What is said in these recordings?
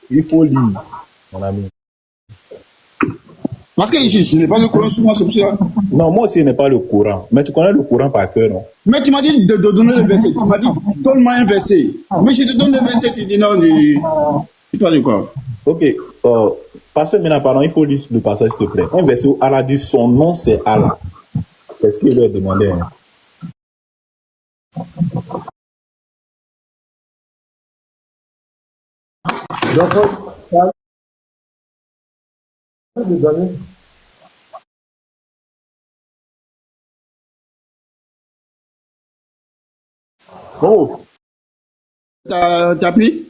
Il faut lire, mon ami. Parce que je n'ai pas le Coran sur moi, c'est pour ça. Non, moi aussi, je n'ai pas le Coran. Mais tu connais le Coran par cœur, non? Mais tu m'as dit de donner le verset. Tu m'as dit, donne-moi un verset. Mais je te donne le verset, tu dis non, tu parles de quoi? Ok. Pasteur Mena, pardon, il faut lire le passage, s'il te plaît. Un verset où Allah dit son nom, c'est Allah. C'est ce qu'il leur demandait. Hein. Donc, Oh, T'as pris?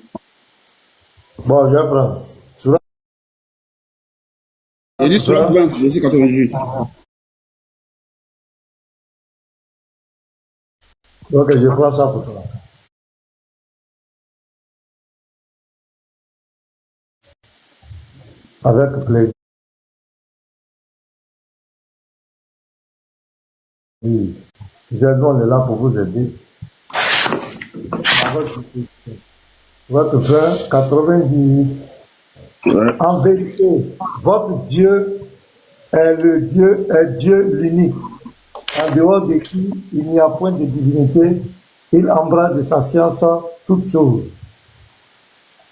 bon, je vais prendre. Il dit sur 20, verset 88. Donc, je prends ça pour toi. Avec plaisir. Oui. On est là pour vous aider. Votre frère, 98. Ouais. En vérité, votre Dieu est Dieu l'unique, en dehors de qui il n'y a point de divinité. Il embrasse de sa science toutes choses.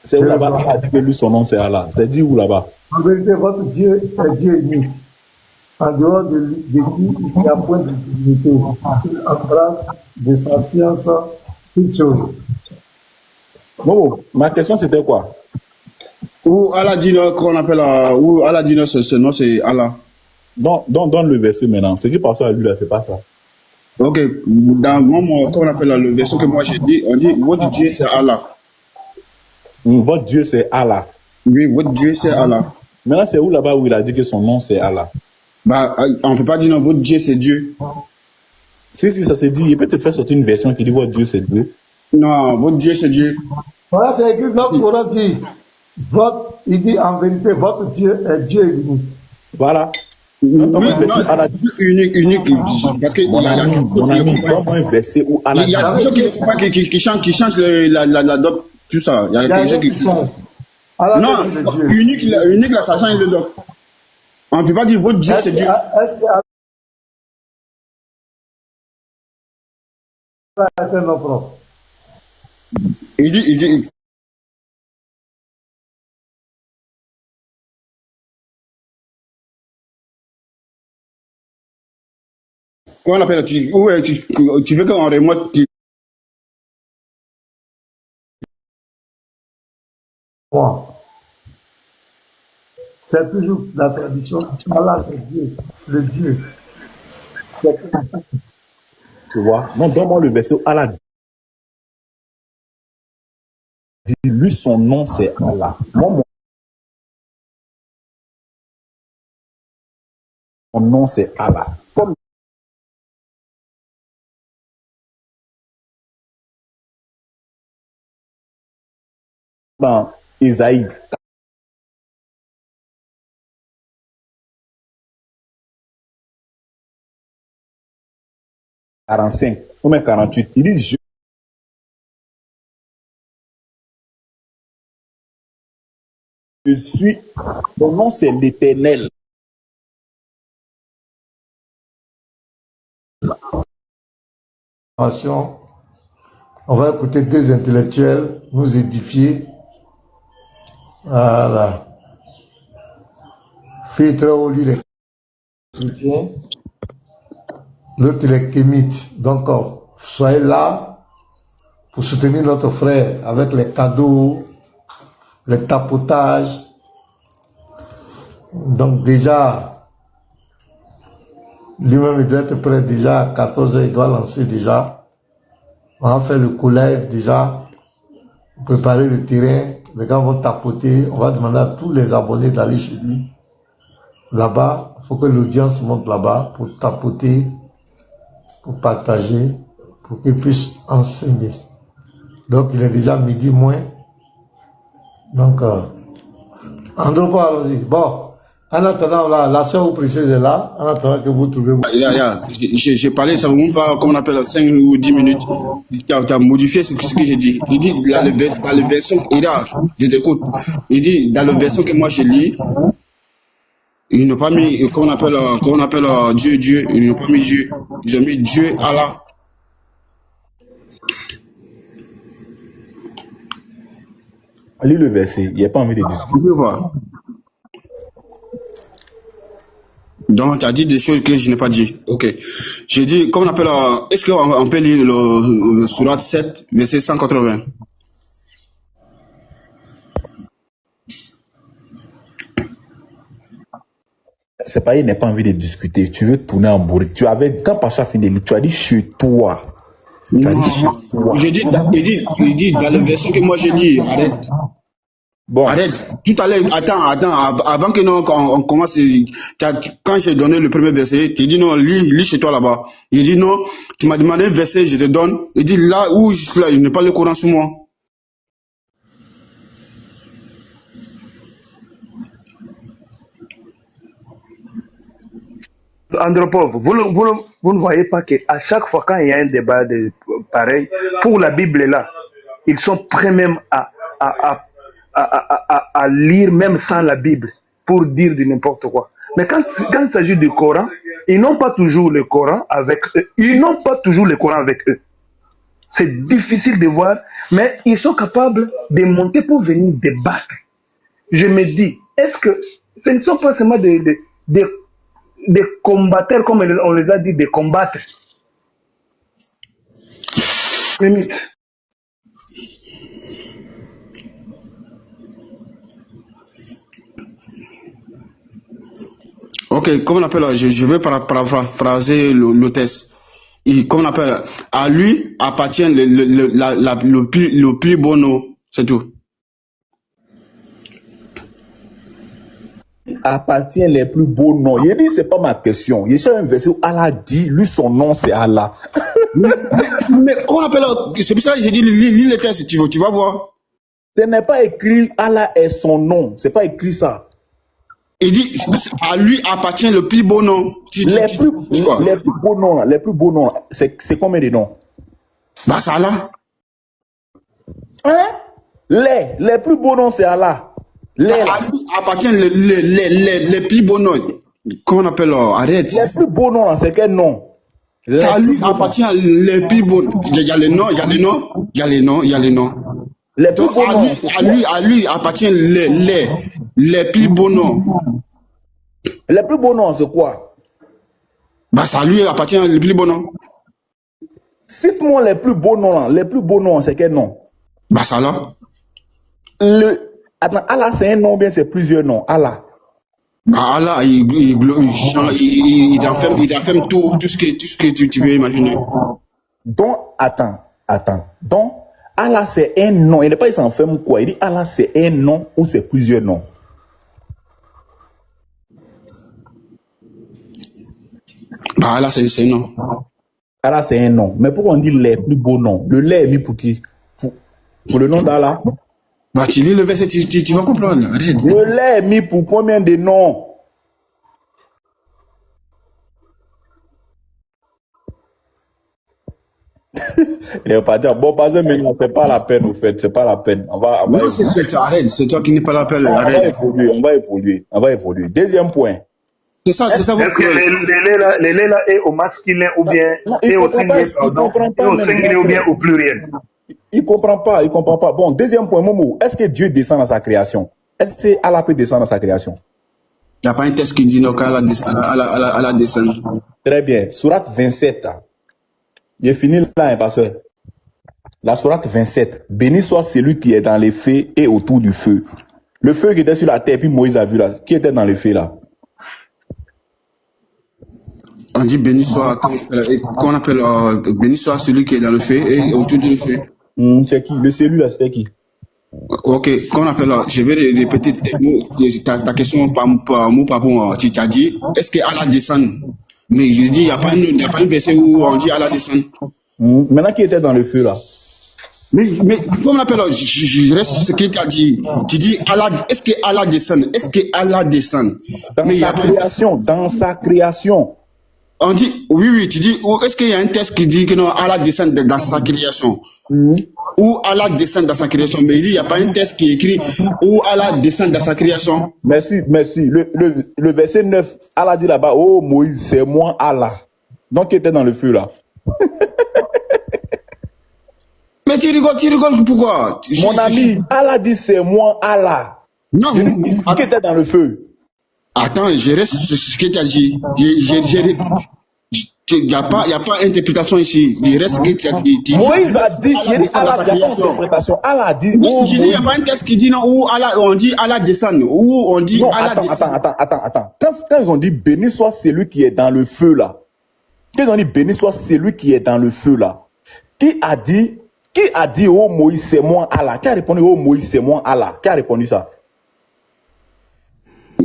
c'est où là-bas Allah a dit que lui, son nom, c'est Allah. C'est dit où là-bas? En vérité, votre Dieu est Dieu unique, en dehors de qui il n'y a point de divinité. Il embrasse de sa science toutes choses. Bon, ma question c'était quoi? Où Allah dit qu'on appelle, où Allah dit ce nom, c'est Allah. Donne le verset maintenant. Ce qui passe à lui là, c'est pas ça. Ok, dans mon, comment on appelle le verset que moi j'ai dit, on dit votre Dieu c'est Allah. Votre Dieu, c'est Allah. Oui, votre Dieu c'est Allah. Maintenant, c'est où là-bas où il a dit que son nom, c'est Allah? Bah, on ne peut pas dire non, votre Dieu c'est Dieu. Si ça se dit, il peut te faire sortir une version qui dit votre Dieu, c'est Dieu. Non, votre Dieu c'est Dieu. Voilà, c'est écrit dans le Coran dit, il dit en vérité, votre Dieu est Dieu unique. Voilà. Oui, non, unique, parce que Mon ami, donne-moi un verset où Allah il y a des gens qui chantent la dope, tout ça. Il y a des gens qui chantent. Non, unique là, ça change le dope. On ne peut pas dire votre Dieu c'est Dieu. Est-ce que Allah est un nom propre? Il dit, comment on appelle tu veux qu'on remonte c'est toujours la tradition. Allah, c'est Dieu, le Dieu. Tu vois? Non, donne-moi le verset où Allah dit, lui, son nom, c'est Allah. Moi, mon nom, c'est Allah. Comme dans Isaïe 45 ou même 48, il dit je suis, mon nom c'est l'Éternel. On va écouter deux intellectuels nous édifier. Voilà. Filtre au lit les chrétiens. L'autre il est kémite. Donc, soyez là pour soutenir notre frère avec les cadeaux, les tapotages. Donc déjà, lui-même il doit être prêt déjà à 14h, il doit lancer déjà. On va faire le collège déjà, préparer le terrain, les gars vont tapoter, on va demander à tous les abonnés d'aller chez lui. Là-bas, il faut que l'audience monte là-bas pour tapoter, pour partager, pour qu'ils puissent enseigner. Donc il est déjà midi moins. Donc, Andropo, allons-y. Bon, En attendant, la sœur précieuse est là. En attendant que vous trouvez. J'ai parlé, ça ne même pas, comme on appelle, 5 ou 10 minutes. Tu as modifié ce que j'ai dit. Il dit, dans le version, je t'écoute. Il dit, dans le version que moi j'ai lu, ils n'ont pas mis, comment on appelle Dieu, ils n'ont pas mis Dieu. Ils ont mis Dieu, Allah. Lis le verset, il n'y a pas envie de discuter. Je vois. Donc, tu as dit des choses que je n'ai pas dit. Ok. J'ai dit, comment on appelle, est-ce qu'on peut lire le Surat 7, verset 180? C'est pas, il n'a pas envie de discuter. Tu veux tourner en bourrique. Quand Pacha a fini de lire, tu as dit chez toi. Tu as dit chez toi. Il dit, dans le verset que moi j'ai dit, arrête. Bon. Arrête. Tout à l'heure, attends, avant que on commence, quand j'ai donné le premier verset, tu dis non, lis chez toi là-bas. Il dit non, tu m'as demandé un verset, je te donne. Il dit là où je suis là, je n'ai pas le Coran sur moi. Andropov, vous ne voyez pas qu'à chaque fois quand il y a un débat pareil, pour la Bible est là, ils sont prêts même à lire même sans la Bible pour dire du n'importe quoi. Mais quand il s'agit du Coran, ils n'ont pas toujours le Coran avec eux. C'est difficile de voir, mais ils sont capables de monter pour venir débattre. Je me dis, est-ce que ce ne sont pas seulement des combattants, comme on les a dit, des combattre. Limite. Ok, comment on appelle, je vais paraphraser le test. Comment on appelle, à lui appartient le plus bon nom, c'est tout. Appartient les plus beaux noms. Il dit, c'est pas ma question. Il y a un verset où Allah dit, lui, son nom, c'est Allah. mais comment on appelle, c'est pour ça que j'ai dit, lis le texte, tu vas voir. Ce n'est pas écrit, Allah est son nom. C'est pas écrit ça. Il dit, à lui appartient le plus beau nom. Les plus beaux noms, c'est combien de noms? Bah, c'est Allah. Hein? Les plus beaux noms, c'est Allah. À lui appartient les plus beaux noms. Comment on appelle, arrête. Les plus beaux noms, c'est quel nom? À lui appartient les plus beaux noms. Il y a les noms. Les plus beaux noms. À lui appartient les plus beaux noms. Les plus beaux noms, c'est quoi? Bah, ça lui appartient les plus beaux noms. Cite-moi les plus beaux noms. Les plus beaux noms, c'est quel nom? Bah, ça là. Attends, Allah, c'est un nom, bien c'est plusieurs noms. Allah. Bah, Allah, il enferme tout ce que tu veux imaginer. Donc, attends. Donc, Allah, c'est un nom. Il n'est pas, il s'enferme quoi? Il dit Allah, c'est un nom ou c'est plusieurs noms. Bah, Allah, c'est un nom. Allah, c'est un nom. Mais pourquoi on dit les plus beaux noms? Le lait est mis pour qui? Pour le nom d'Allah? Bah, tu lis le verset, tu vas comprendre. Arrête. Le lait est mis pour combien de noms? Il est pas dire, bon, parce que maintenant, c'est pas la peine, au fait, c'est pas la peine. Non, arrête, c'est toi qui n'es pas la peine. Arrête. On va évoluer. Deuxième point. C'est ça. Est-ce que les là est au masculin ou bien est au singulier ou bien au pluriel? Il comprend pas. Bon, deuxième point, Momo, est-ce que Dieu descend dans sa création? Est-ce que Allah peut descendre dans sa création? Il n'y a pas un texte qui dit non qu'Allah descend. Très bien. Sourate 27. J'ai fini là, pasteur. La sourate 27. Béni soit celui qui est dans les feux et autour du feu. Le feu qui était sur la terre, puis Moïse a vu là. Qui était dans les feux là? On dit béni soit, qu'on appelle béni soit celui qui est dans le feu et autour du feu. C'est qui? Le celui là, c'était qui? Ok, qu'on appelle, je vais répéter ta question par mot par mot. Tu as dit, est-ce que Allah descend? Mais je dis, il n'y a pas un verset où on dit Allah descend. Maintenant, qui était dans le feu là? Mais comment on appelle, je reste sur ce qu'il t'a dit. Tu dis Allah, est-ce que Allah descend? Est-ce que Allah descend? Dans Mais il y sa a pas. création, dans sa création. On dit, oui, tu dis, est-ce qu'il y a un texte qui dit que non, Allah descend dans sa création? Ou Allah descend dans sa création? Mais il dit, il n'y a pas un texte qui écrit où Allah descend dans sa création. Merci. Le verset 9, Allah dit là-bas, oh Moïse, c'est moi Allah. Donc, qui était dans le feu là? Mais tu rigoles pourquoi? Mon ami, Allah dit, c'est moi Allah. Non, Qui était dans le feu? attends, je reste sur ce que tu as dit. Il n'y a pas interprétation ici. Il reste ce que tu as dit. Moïse a dit, il dit Allah, il n'y a pas d'interprétation. Allah a dit, oh, il n'y a pas un texte qui dit non, où on dit Allah descend, où on dit non, Allah descend. Attends. Quand ils ont dit béni soit celui qui est dans le feu là, quand ils ont dit béni soit celui qui est dans le feu là, qui a dit oh Moïse c'est moi Allah? Qui a répondu oh Moïse c'est moi Allah? Qui a répondu ça?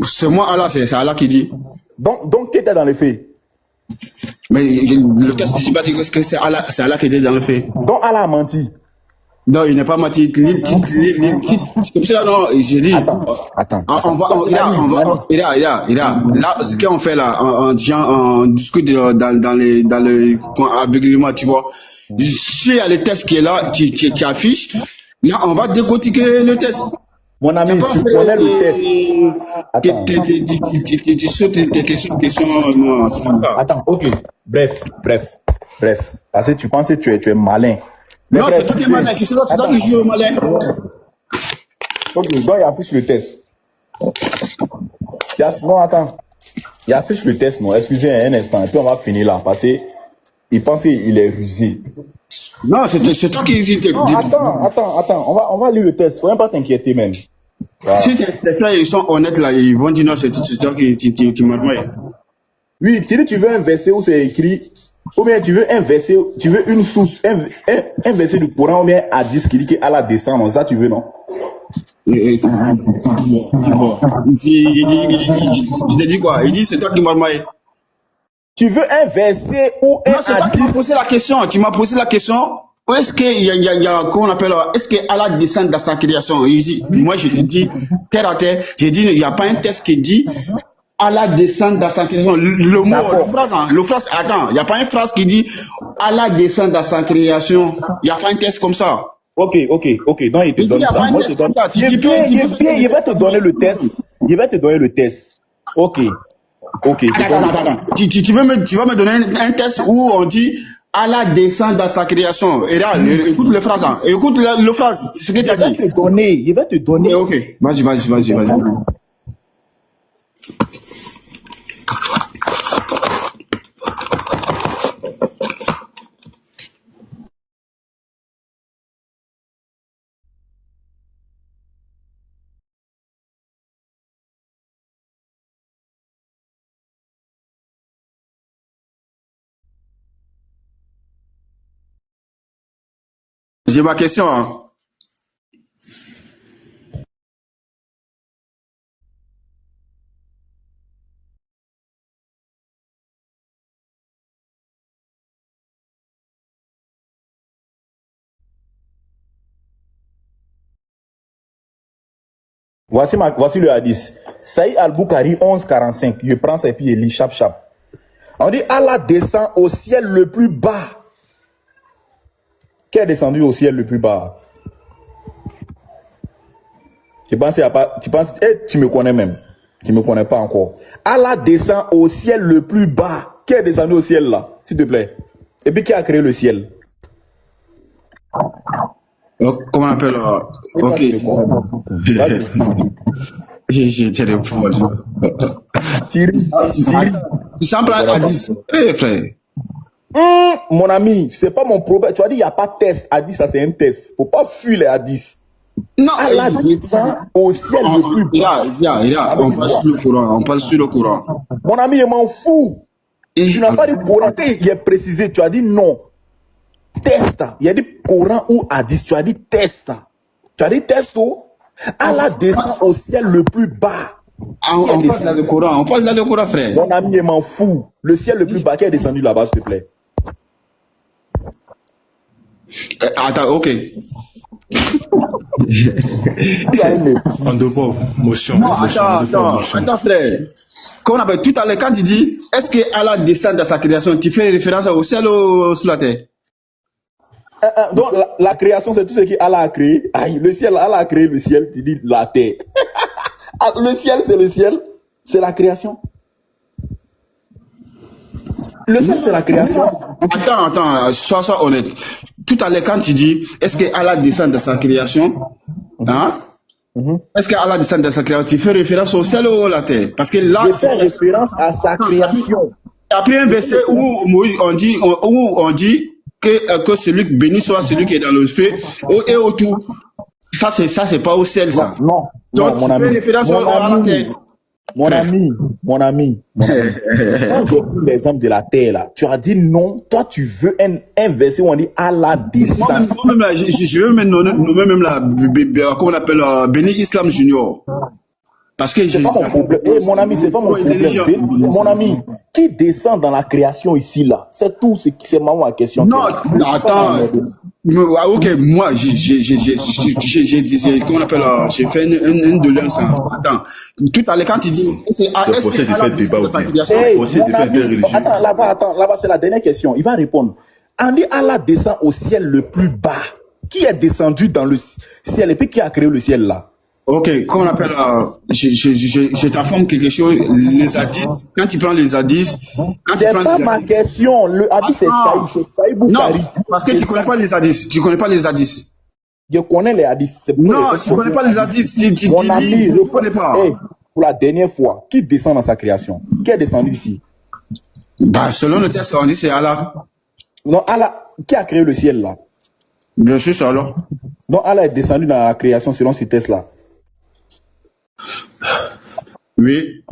C'est moi Allah, c'est Allah qui dit. Donc qui était dans les faits? Mais le texte ne dit pas que c'est Allah qui était dans le fait. Donc Allah a menti. Non, il n'est pas menti. C'est pour ça, non, j'ai dit. Attends. Là, ce qu'on fait là, on discute dans le aveuglement, tu vois. Si il y a le texte qui est là, qui affiche, là, on va décortiquer le texte. Mon ami, tu connais le texte. Tu sautes tes questions, non, c'est pas ça. Attends, ok. Bref. Parce que tu penses que tu es malin. Mais non, bref, c'est toi qui es malin, c'est ça que je joue au malin. Ok, donc il affiche le test. Non, attends. Il affiche le test, non. Excusez un instant, et puis on va finir là, parce qu'il pense qu'il est rusé. Non, c'est toi qui hésite. Attends, on va lire le test, faut même pas t'inquiéter même. Voilà. Si tes frères ils sont honnêtes là, ils vont dire non, c'est toi qui m'armoies. Oui, tu veux un verset où c'est écrit, ou bien tu veux un verset, tu veux une source, un verset du Coran ou bien un hadith qui dit que Allah descend, non, ça tu veux, non? Je t'ai dit quoi? Il dit c'est toi qui m'armoies. Tu veux un verset ou un non, c'est toi qui m'as posé la question. Tu m'as posé la question. Est-ce qu'il y a comment on appelle, est-ce que Allah descend dans sa création? Ici, moi je te dis, terre à terre, j'ai dit, il n'y a pas un texte qui dit Allah descend dans sa création. Le mot, le phrase, attends, il n'y a pas une phrase qui dit Allah descend dans sa création. Il n'y a pas un texte comme ça. Ok. Donc il te donne ça. Moi je te donne ça. Il va te donner le test. Il va te donner le test. Ok. Attends. Tu vas me donner un test où on dit Allah descend dans sa création. Et là, écoute le phrase. Écoute le phrase. C'est ce que tu as dit. Il va te donner. Ok. Vas-y. J'ai ma question. Hein. Voici le hadith. Saïd al-Bukhari 11:45. Je prends ça et puis il lit chap. On dit Allah descend au ciel le plus bas. Qui est descendu au ciel le plus bas? Tu me connais même. Tu me connais pas encore. Allah descend au ciel le plus bas. Qui est descendu au ciel là? S'il te plaît. Et puis qui a créé le ciel? Comment on appelle ok. J'ai répondu. Thierry. Tu sembles à 10. Eh frère. Mon ami, c'est pas mon problème. Tu as dit il n'y a pas de test. Hadith, ça c'est un test. Faut pas fuir les hadiths. Non, Allah descend au ciel le plus bas. On parle sur le Coran. Mon ami, je m'en fous. Tu n'as pas dit Coran. Il est précisé. Tu as dit non. Test. Il y a dit Coran ou hadith. Tu as dit test. Tu as dit test. Allah descend au ciel le plus bas. On parle dans le Coran, frère. Mon ami, je m'en fous. Le ciel le plus bas qui est descendu là-bas, s'il te plaît. Attends, ok. En deux pauvres, motion. Non, attends, frère. Comment on appelle tout à l'heure, quand tu dis, est-ce que Allah descend dans sa création, tu fais référence au ciel ou sur la terre? Donc la création, c'est tout ce qu'Allah a créé. Aïe, le ciel, Allah a créé le ciel, tu dis la terre. Le ciel, c'est la création. Le ciel, c'est la création. Attends, sois honnête. Tout à l'heure, quand tu dis, est-ce que Allah descend dans sa création, hein? Est-ce que Allah descend dans sa création, tu fais référence au ciel ou à la terre? Parce que là, Je fais référence à sa création. Après un verset où on dit que celui béni soit celui qui est dans le feu et autour. Ça c'est pas au ciel, ça. Non, donc mon ami. Référence à la terre. Mon ami. Quand j'ai pris l'exemple de la terre là, tu as dit non, toi tu veux un verset où on dit Allah descend. Moi-même là, je veux même nommer même là, comment on appelle, Béni Islam Junior. Parce que c'est pas mon problème. Mon ami, c'est pas mon problème. Mon ami, qui descend dans la création ici là? C'est tout, c'est ma question. Non, attends. Ok, moi, comment on appelle, j'ai fait une doléance. Attends, tout à l'heure quand tu dis, c'est possible de faire débat aussi. Attends, là-bas, c'est la dernière question. Il va répondre. On dit Allah descend au ciel le plus bas. Qui est descendu dans le ciel et puis qui a créé le ciel là? Ok, comment on appelle, je t'informe quelque chose, les hadiths, quand tu prends les hadiths, c'est pas ma question, le hadith c'est Saïd Boukhari. Non, parce que tu connais pas les hadiths, Je connais les hadiths. Non, tu connais pas les hadiths, mon ami, je connais pas. Hey, pour la dernière fois, qui descend dans sa création? Qui est descendu ici? Bah, selon le texte, on dit c'est Allah. Non, Allah, qui a créé le ciel là? Bien sûr, c'est Allah. Donc Allah est descendu dans la création selon ce texte là. Oui.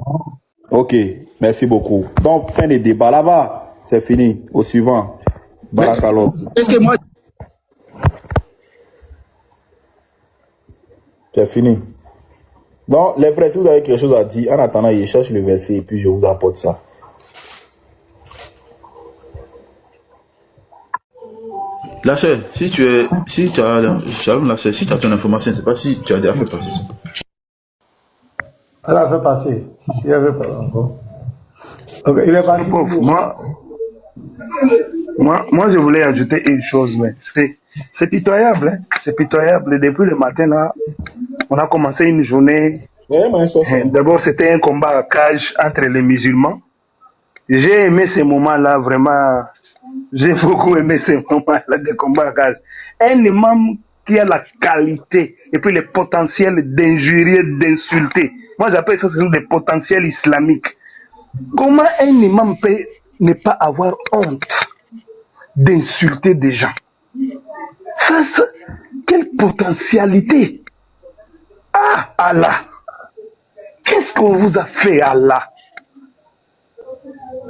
Ok, merci beaucoup. Donc, fin des débats là-bas, c'est fini. Au suivant. Barakallah. Est-ce que moi. C'est fini. Donc, les frères, si vous avez quelque chose à dire, en attendant, je cherche le verset et puis je vous apporte ça. La sœur, si tu as ton information, je ne sais pas si tu as déjà fait passer ça. Elle a fait passer. Si elle veut pas encore. Ok, il est parti. Moi, je voulais ajouter une chose, mais c'est pitoyable. Hein? C'est pitoyable. Depuis le matin, là, on a commencé une journée. D'abord, c'était un combat à cage entre les musulmans. J'ai aimé ces moments-là, vraiment. J'ai beaucoup aimé ces moments-là de combat à cage. Un imam qui a la qualité et puis le potentiel d'injurier, d'insulter. Moi, j'appelle ça, ce sont des potentiels islamiques. Comment un imam peut ne pas avoir honte d'insulter des gens? Ça, quelle potentialité! Ah, Allah! Qu'est-ce qu'on vous a fait, Allah?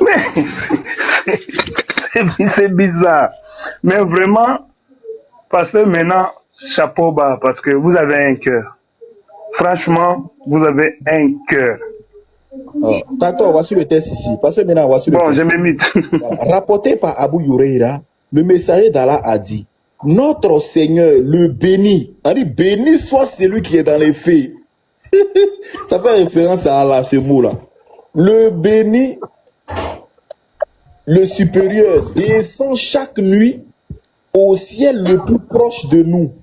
Mais c'est bizarre. Mais vraiment, parce que maintenant, chapeau bas, parce que vous avez un cœur. Franchement, vous avez un cœur. D'accord, voici le texte ici. Parce que maintenant, voici le texte. Je m'imite. Rapporté par Abu Huraira, le messager d'Allah a dit, notre Seigneur, le béni, on dit béni soit celui qui est dans les faits. Ça fait référence à Allah, ce mot-là. Le béni, le supérieur, descend chaque nuit au ciel le plus proche de nous.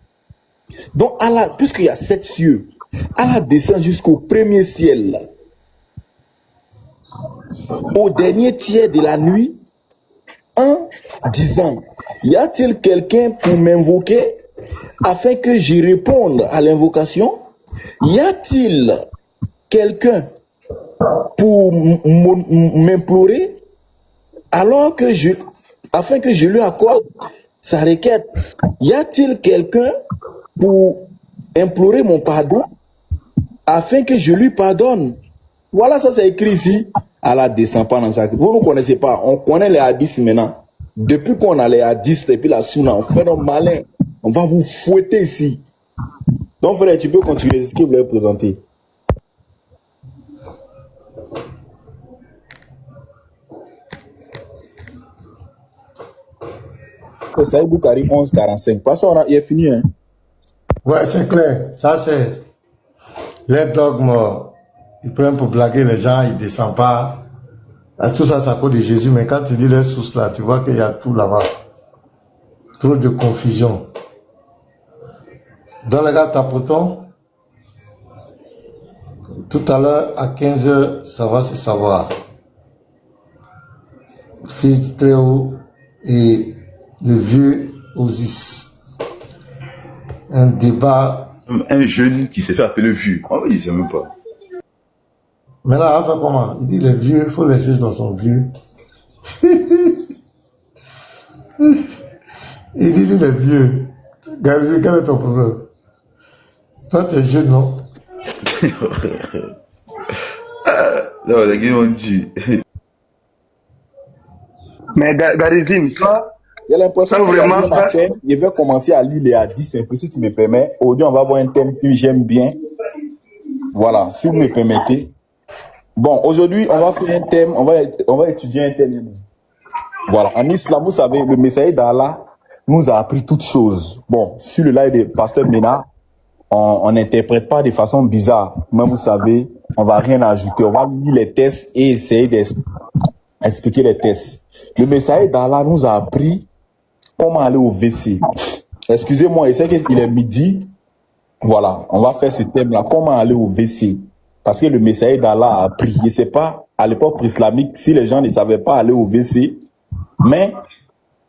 Donc Allah, puisqu'il y a 7 cieux, Allah descend jusqu'au premier ciel. Au dernier tiers de la nuit, en disant, y a-t-il quelqu'un pour m'invoquer afin que j'y réponde à l'invocation? Y a-t-il quelqu'un pour m'implorer alors que afin que je lui accorde sa requête? Y a-t-il quelqu'un pour implorer mon pardon afin que je lui pardonne? Voilà, ça c'est écrit ici. Allah descend pas dans sa... Vous ne connaissez pas, on connaît les hadiths maintenant. Depuis qu'on a les hadiths et puis la sunna, on fait nos malins. On va vous fouetter ici. Donc frère, tu peux continuer ce que vous voulez présenter. C'est Saïd Boukari 11:45. Parce il est fini. Hein. Ouais, c'est clair. Ça, c'est les dogmes. Ils prennent pour blaguer les gens, ils ne descendent pas. Tout ça, c'est à cause de Jésus. Mais quand tu lis les sources là, tu vois qu'il y a tout là-bas. Trop de confusion. Dans les gars, tapotons. Tout à l'heure, à 15h, ça va se savoir. Fils très haut et le vieux Osis. Un débat. Un jeune qui s'est fait appeler vieux. Ah oui, il ne sait même pas. Mais là, on fait comment? Il dit les vieux, il faut laisser dans son vieux. Il dit les vieux. Gary, quel est ton problème? Toi, tu es jeune, non? Non, les gars ont dit. Mais Garizim, toi, j'ai l'impression que je vais commencer à lire les hadiths, si tu me permets. Aujourd'hui, on va voir un thème que j'aime bien. Voilà, si vous me permettez. Bon, aujourd'hui, on va faire un thème, on va étudier un thème. Voilà, en islam, vous savez, le messager d'Allah nous a appris toutes choses. Bon, sur le live de Pasteur Mena, on n'interprète pas de façon bizarre. Mais vous savez, on va rien ajouter. On va lire les tests et essayer d'expliquer les tests. Le messager d'Allah nous a appris comment aller au WC. Excusez-moi, je sais qu'il est midi. Voilà, on va faire ce thème-là. Comment aller au WC? Parce que le messager d'Allah a appris. Je ne sais pas, à l'époque islamique, si les gens ne savaient pas aller au WC, mais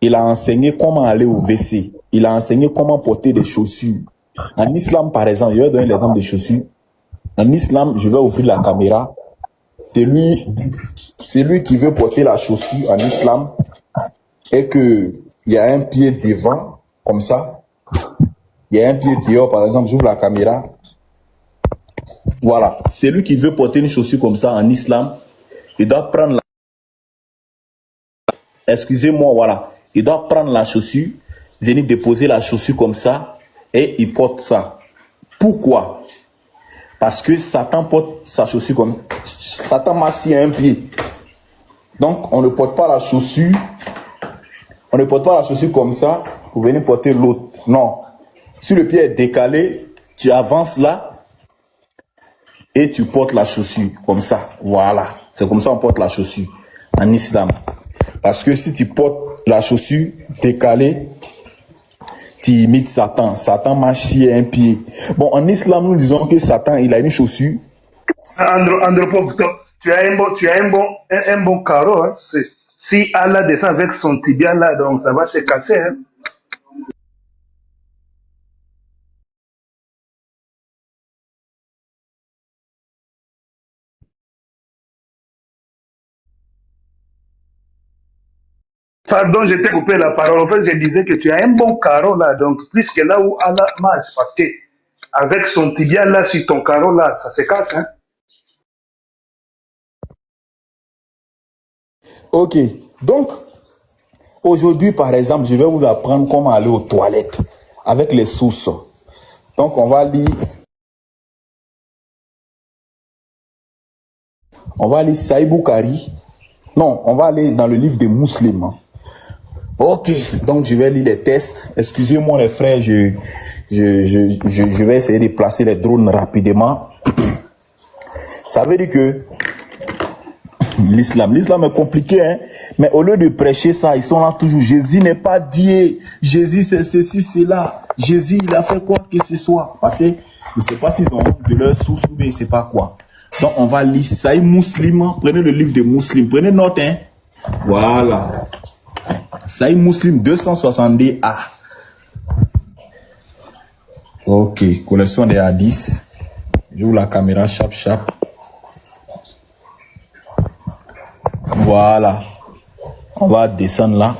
il a enseigné comment aller au WC. Il a enseigné comment porter des chaussures. En islam, par exemple, je vais donner l'exemple des chaussures. En islam, je vais ouvrir la caméra. Celui qui veut porter la chaussure en islam et qu'il y a un pied devant, comme ça. Il y a un pied dehors, par exemple, j'ouvre la caméra. Voilà. Celui qui veut porter une chaussure comme ça en islam, il doit prendre excusez-moi, voilà. Il doit prendre la chaussure, venir déposer la chaussure comme ça, et il porte ça. Pourquoi? Parce que Satan porte sa chaussure comme Satan marche sur un pied. Donc, on ne porte pas la chaussure. On ne porte pas la chaussure comme ça pour venir porter l'autre. Non. Si le pied est décalé, tu avances là et tu portes la chaussure comme ça. Voilà. C'est comme ça qu'on porte la chaussure en islam. Parce que si tu portes la chaussure décalée, tu imites Satan. Satan marche sur un pied. Bon, en islam, nous disons que Satan, il a une chaussure. Andropov, tu as un bon carreau. Hein. Si Allah descend avec son tibia là, donc ça va se casser. Hein. Pardon, je t'ai coupé la parole. En fait, je disais que tu as un bon carreau là, donc plus que là où Allah marche, parce que avec son tibia là sur ton carreau là, ça se casse. Hein. Ok, donc aujourd'hui par exemple, je vais vous apprendre comment aller aux toilettes avec les sources. Donc on va lire Saïd Boukari. Non, on va aller dans le livre des musulmans. Ok, donc je vais lire les tests. Excusez-moi les frères, je vais essayer de placer les drones rapidement. Ça veut dire que l'islam est compliqué, hein? Mais au lieu de prêcher ça, ils sont là toujours. Jésus n'est pas Dieu. Jésus c'est ceci, c'est là. Jésus il a fait quoi que ce soit. Parce que je ne sais pas s'ils ont de leur source ou bien je ne sais pas quoi. Donc on va lire Saïd Muslim. Prenez le livre des musulmans. Prenez note, hein? Voilà. Saïd Muslim 270A. Ok, collection des hadiths. J'ouvre la caméra, chap. Voilà. On va descendre là.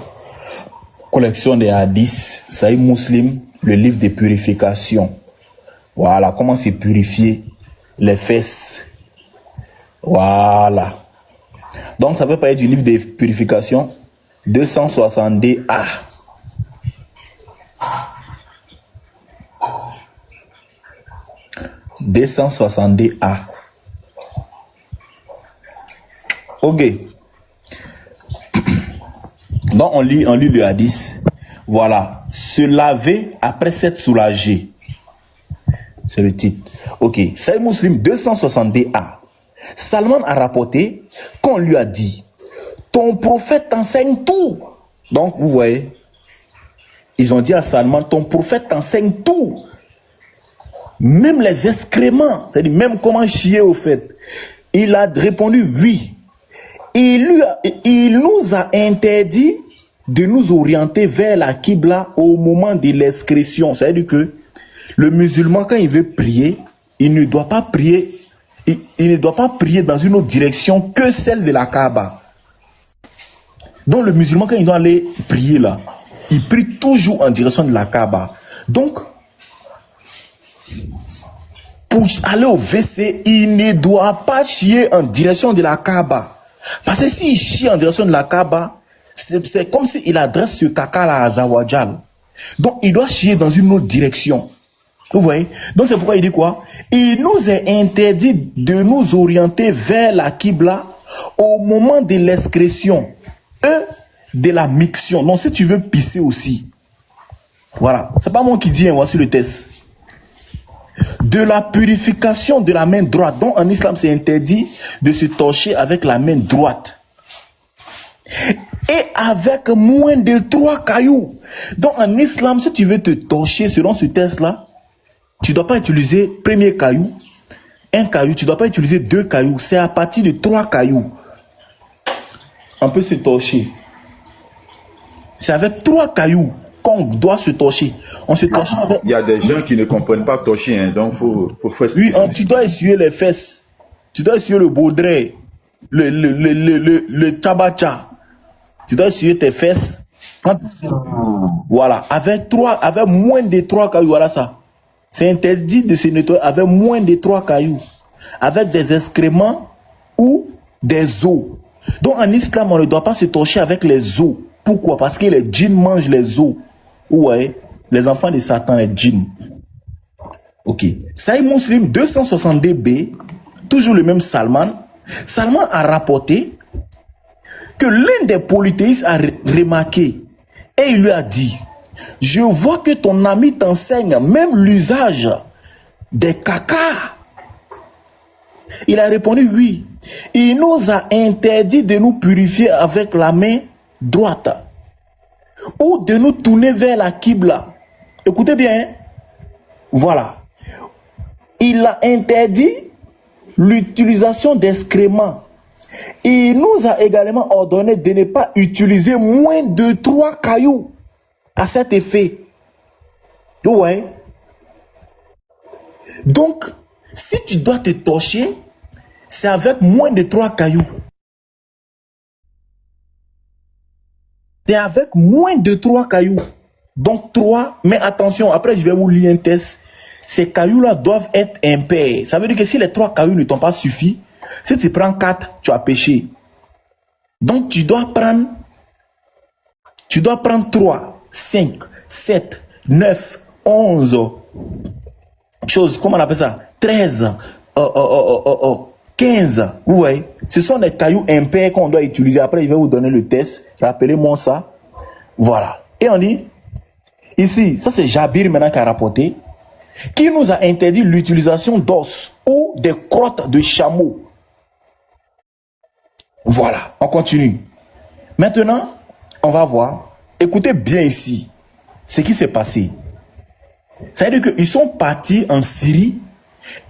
Collection des hadiths. Saïd Muslim, le livre de purification. Voilà, comment se purifier les fesses. Voilà. Donc ça peut pas être du livre de purification. 270A. Ok. Donc on lit le hadith. Voilà. Se laver après s'être soulagé. C'est le titre. Ok. Sahih Muslim 260a. Salman a rapporté qu'on lui a dit, ton prophète enseigne tout. Donc, vous voyez, ils ont dit à Salman, ton prophète enseigne tout. Même les excréments, c'est-à-dire même comment chier au fait. Il a répondu oui. Il nous a interdit de nous orienter vers la Qibla au moment de l'excrétion. C'est-à-dire que le musulman, quand il veut prier, il ne doit pas prier, il ne doit pas prier dans une autre direction que celle de la Kaaba. Donc le musulman, quand il doit aller prier là, il prie toujours en direction de la Kaaba. Donc, pour aller au WC, il ne doit pas chier en direction de la Kaaba. Parce que s'il chie en direction de la Kaaba, c'est comme s'il adresse ce caca là à Zawajal. Donc il doit chier dans une autre direction. Vous voyez? Donc c'est pourquoi il dit quoi? Il nous est interdit de nous orienter vers la Qibla au moment de l'excrétion et de la miction. Donc si tu veux pisser aussi, voilà, c'est pas moi qui dis, hein, voici le test. De la purification de la main droite. Donc en islam c'est interdit de se torcher avec la main droite. Et avec moins de 3 cailloux. Donc en islam, si tu veux te torcher selon ce test là, tu ne dois pas utiliser premier caillou, un caillou, tu ne dois pas utiliser 2 cailloux. C'est à partir de 3 cailloux. On peut se torcher. C'est avec 3 cailloux qu'on doit se torcher. On se torche avec... Il y a des gens qui ne comprennent pas torcher, hein, donc faut faire... Oui, tu dois essuyer les fesses. Tu dois essuyer le baudret, le tabacha. Tu dois essuyer tes fesses. Voilà, avec moins de 3 cailloux, voilà ça. C'est interdit de se nettoyer avec moins de 3 cailloux. Avec des excréments ou des os. Donc en islam, on ne doit pas se torcher avec les os. Pourquoi? Parce que les djinns mangent les os. Ouais, les enfants de Satan, les djinns. Ok. Sahih Muslim 262b, toujours le même Salman. Salman a rapporté que l'un des polythéistes a remarqué et il lui a dit, je vois que ton ami t'enseigne même l'usage des caca. Il a répondu oui. Il nous a interdit de nous purifier avec la main droite ou de nous tourner vers la Qibla. Écoutez bien, hein? Voilà. Il a interdit l'utilisation d'excréments. Il nous a également ordonné de ne pas utiliser moins de 3 cailloux à cet effet. Ouais. Donc, si tu dois te torcher, c'est avec moins de 3 cailloux. C'est avec moins de 3 cailloux. Donc 3, mais attention, après je vais vous lire un test. Ces cailloux-là doivent être impairs. Ça veut dire que si les 3 cailloux ne t'ont pas suffi, si tu prends 4, tu as péché. Donc tu dois prendre 3, 5, 7, 9, 11 choses, comment on appelle ça? 13, 15. Vous voyez? Ce sont des cailloux impairs qu'on doit utiliser. Après, je vais vous donner le test. Rappelez-moi ça. Voilà. Et on dit, ici, ça c'est Jabir maintenant qui a rapporté, qui nous a interdit l'utilisation d'os ou des crottes de chameau. Voilà, on continue. Maintenant, on va voir. Écoutez bien ici ce qui s'est passé. Ça veut dire qu'ils sont partis en Syrie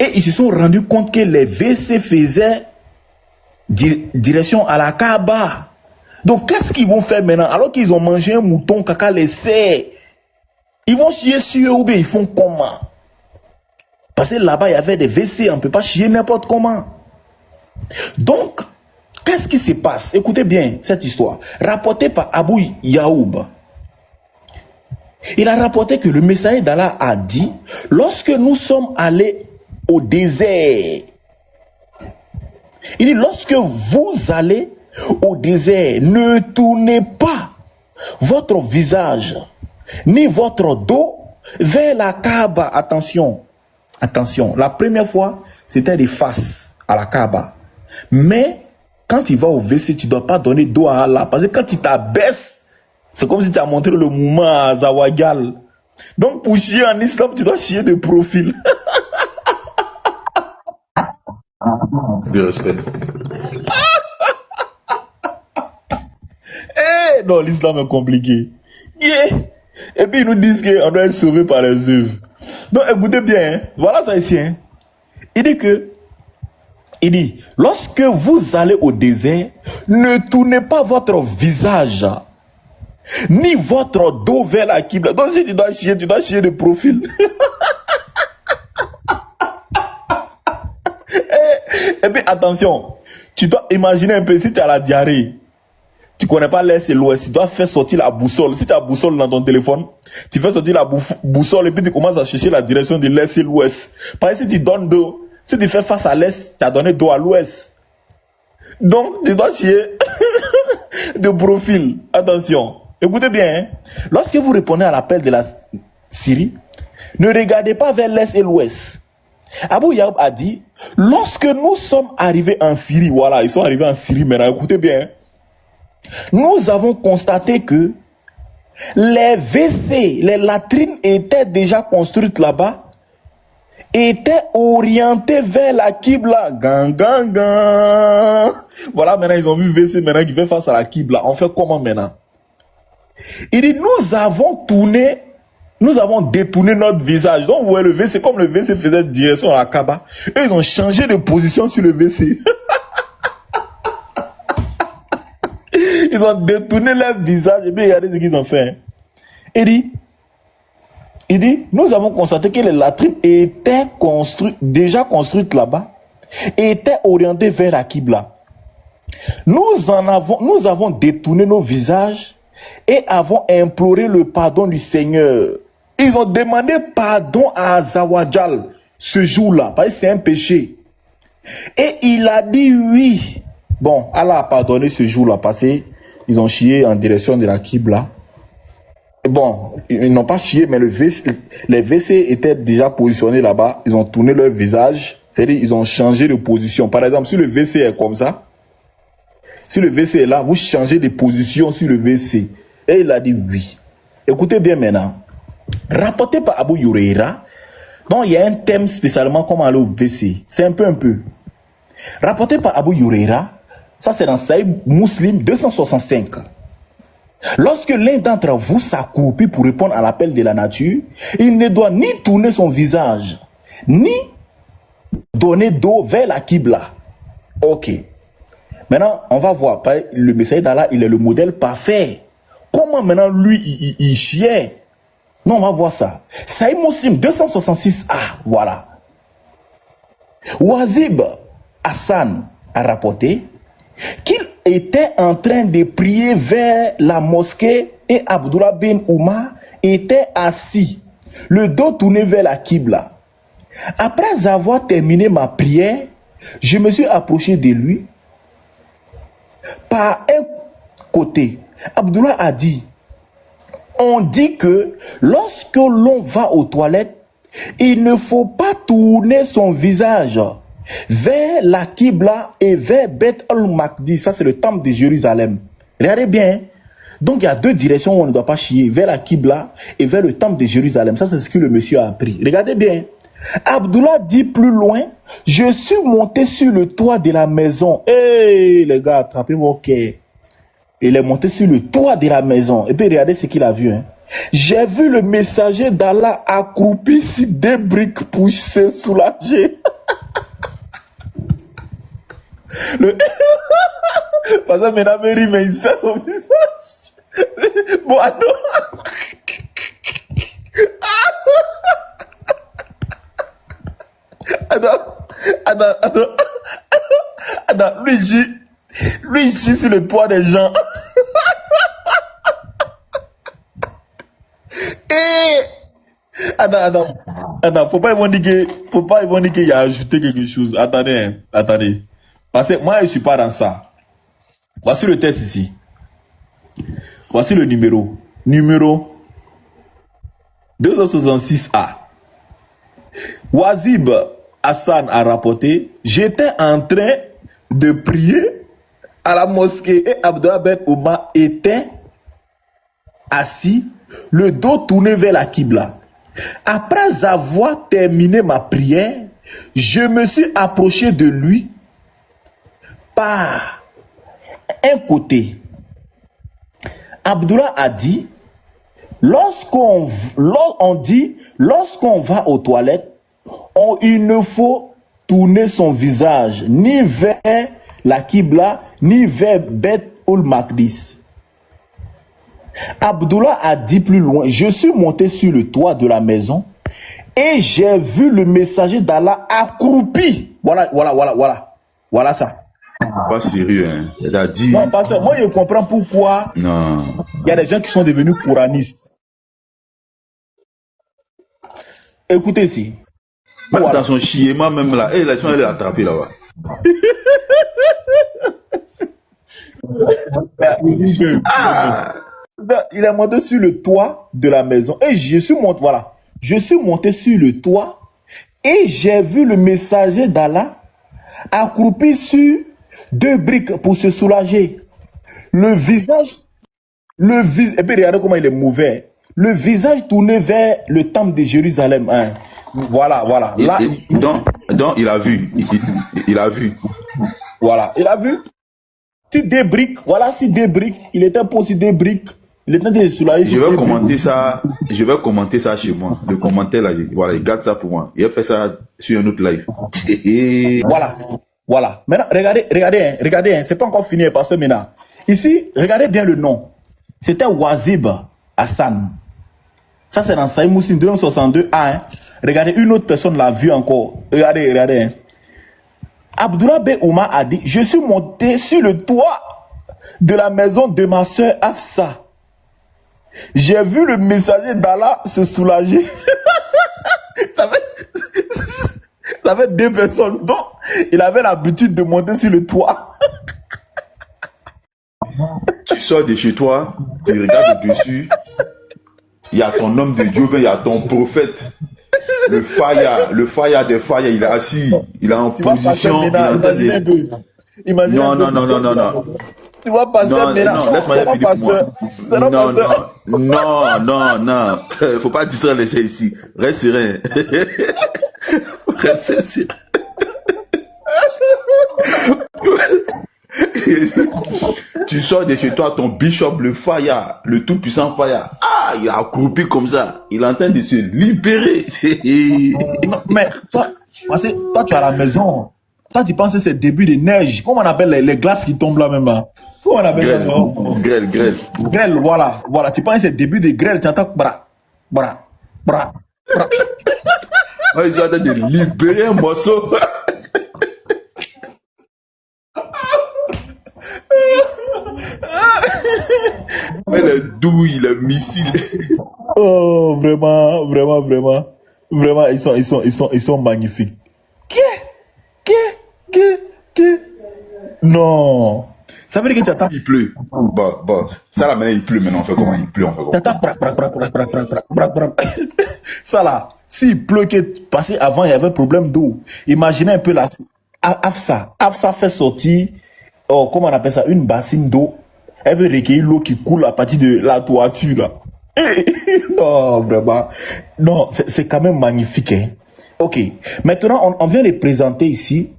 et ils se sont rendus compte que les WC faisaient direction à la Kaaba. Donc qu'est-ce qu'ils vont faire maintenant? Alors qu'ils ont mangé un mouton, caca laissé, ils vont chier sur eux ou bien ils font comment? Parce que là-bas il y avait des WC, on ne peut pas chier n'importe comment. Donc, qu'est-ce qui se passe? Écoutez bien cette histoire. Rapportée par Abu Yaoub. Il a rapporté que le messager d'Allah a dit, lorsque nous sommes allés au désert, il dit, lorsque vous allez au désert, ne tournez pas votre visage ni votre dos vers la Kaaba. Attention, attention. La première fois, c'était des faces à la Kaaba. Mais quand il va au WC, tu ne dois pas donner dos à Allah. Parce que quand tu t'abaisses, C'est comme si tu as montré le mouvement à Zawagal. Donc pour chier en islam, tu dois chier de profil. Du respect. Eh, non, l'islam est compliqué. Yeah. Et puis ils nous disent qu'on doit être sauvé par les œuvres. Donc écoutez bien, hein. Voilà ça ici. Hein. Il dit, lorsque vous allez au désert, ne tournez pas votre visage, ni votre dos vers la Qibla. Donc si tu dois chier de profil. Et puis attention, tu dois imaginer un peu si tu as la diarrhée. Tu connais pas l'est et l'ouest, tu dois faire sortir la boussole. Si tu as la boussole dans ton téléphone, tu fais sortir la boussole et puis tu commences à chercher la direction de l'est et l'ouest. Par exemple, si tu donnes dos, si tu fais face à l'est, tu as donné dos à l'ouest. Donc, tu dois chier de profil. Attention, écoutez bien. Hein. Lorsque vous répondez à l'appel de la Syrie, ne regardez pas vers l'est et l'ouest. Abou Yaoub a dit, lorsque nous sommes arrivés en Syrie, voilà, ils sont arrivés en Syrie maintenant, écoutez bien. Nous avons constaté que les WC, les latrines étaient déjà construites là-bas, étaient orientées vers la Qibla. Gang, gang, gang. Voilà, maintenant ils ont vu WC maintenant qui fait face à la Qibla. On fait comment maintenant? Il dit, nous avons détourné notre visage. Donc vous voyez le WC, comme le WC faisait direction à la Kaaba, eux ils ont changé de position sur le WC. Ils ont détourné leur visage et puis regardez ce qu'ils ont fait. Hein. Il dit, nous avons constaté que les latrines étaient déjà construites là-bas, étaient orientées vers la Qibla. Nous avons détourné nos visages et avons imploré le pardon du Seigneur. Ils ont demandé pardon à Zawajal ce jour-là, parce que c'est un péché. Et il a dit oui. Bon, Allah a pardonné ce jour-là, parce qu'ils ont chié en direction de la Qibla. Bon, ils n'ont pas chié, mais les WC étaient déjà positionnés là-bas. Ils ont tourné leur visage, c'est-à-dire ils ont changé de position. Par exemple, si le WC est comme ça, si le WC est là, vous changez de position sur le WC. Et il a dit oui. Écoutez bien maintenant. Rapporté par Abu Huraira, donc il y a un thème spécialement comment aller au WC. C'est un peu. Rapporté par Abu Huraira, ça c'est dans Sahih Muslim 265. Lorsque l'un d'entre vous s'accroupit pour répondre à l'appel de la nature, il ne doit ni tourner son visage, ni donner dos vers la Qibla. Ok. Maintenant, on va voir. Le messager d'Allah, il est le modèle parfait. Comment maintenant lui, il chiait? Non, on va voir ça. Sahih Muslim 266a, voilà. Wazib Hassan a rapporté qu'il était en train de prier vers la mosquée et Abdullah bin Umar était assis, le dos tourné vers la Qibla. Après avoir terminé ma prière, je me suis approché de lui. Par un côté, Abdullah a dit, on dit que lorsque l'on va aux toilettes, il ne faut pas tourner son visage vers la Qibla et vers Beth al-Maqdis. Ça, c'est le temple de Jérusalem. Regardez bien. Donc, il y a deux directions où on ne doit pas chier. Vers la Qibla et vers le temple de Jérusalem. Ça, c'est ce que le monsieur a appris. Regardez bien. Abdullah dit plus loin, je suis monté sur le toit de la maison. Hey, les gars, attrapez vos quais. Il est monté sur le toit de la maison. Et puis, regardez ce qu'il a vu. Hein. J'ai vu le messager d'Allah accroupi sur des briques pour se soulager. Parce que maintenant, Mary, mais il sait son visage. Bon, attends. Attends, lui, il chie sur le toit des gens. Attends, faut pas dire qu'il a ajouté quelque chose. Attendez. Parce que moi, je suis pas dans ça. Voici le texte ici. Voici le numéro. Numéro 266A. Wazib Hassan a rapporté, j'étais en train de prier à la mosquée et Abdullah ben Oumar était assis, le dos tourné vers la Qibla. Après avoir terminé ma prière, je me suis approché de lui par un côté. Abdullah a dit, lorsqu'on va aux toilettes, il ne faut tourner son visage ni vers la Qibla, ni vers Beth ul-Maqdis. Abdullah a dit plus loin, je suis monté sur le toit de la maison et j'ai vu le messager d'Allah accroupi. Voilà ça. Pas sérieux, hein. Il a dit. Non, pasteur, moi je comprends pourquoi Non. il y a des gens qui sont devenus couranistes. Écoutez ici. Même Voilà. dans son schéma, même là, ils sont allés l'attraper là-bas. Il est monté sur le toit de la maison et je suis monté sur le toit et j'ai vu le messager d'Allah accroupi sur 2 briques pour se soulager. Et puis regardez comment il est mauvais. Le visage tourné vers le temple de Jérusalem. Hein. Voilà. Là, Donc, il a vu. Il a vu. Voilà, il a vu. Sur 2 briques, il était posé sur 2 briques. Il était en train de se soulager. Je vais commenter ça chez moi. Le commentaire là, voilà, il garde ça pour moi. Il a fait ça sur un autre live. Voilà. Maintenant, regardez, c'est pas encore fini, pasteur Mena. Ici, regardez bien le nom. C'était Wazib Hassan. Ça, c'est dans Sahih Muslim 262A. Hein. Regardez, une autre personne l'a vu encore. Regardez. Hein. Abdullah Ben Oumar a dit, je suis monté sur le toit de la maison de ma soeur Afsa. J'ai vu le messager d'Allah se soulager. ça fait 2 personnes. Donc, il avait l'habitude de monter sur le toit. Tu sors de chez toi, tu regardes dessus. Il y a ton homme de Dieu, il y a ton prophète. Le faya des faya, il est assis, il est en position. Imagine Non. Tu vois passer Non, laisse-moi finir pour moi. Non. Faut pas distraire les gens ici. Reste serein. Reste serein. Tu sors de chez toi, ton bishop, le Faya, le tout-puissant Faya. Ah, il a accroupi comme ça. Il est en train de se libérer. Non, mais toi, tu es à la maison. Toi, tu penses que c'est le début des neiges. Comment on appelle les glaces qui tombent là même? Hein? Comment on appelle ça? Grêle, voilà. Tu penses que c'est le début des grêles. Tu entends bra. Ouais, ils sont en train de libérer un morceau. Mais les douilles, les missiles. Oh, vraiment, ils sont magnifiques. Non. Ça veut dire que tu attends. Il pleut. Bon. Ça là, maintenant, il pleut. Maintenant, on fait comment? Il pleut, on fait comment? T'attends. Ça là, s'il pleut, parce qu'avant, il y avait problème d'eau. Imaginez un peu là. Afsa fait sortir, comment on appelle ça, une bassine d'eau. Elle veut recueillir l'eau qui coule à partir de la toiture là. Non, vraiment. Non, c'est quand même magnifique. Hein. Ok. Maintenant, on vient de présenter ici.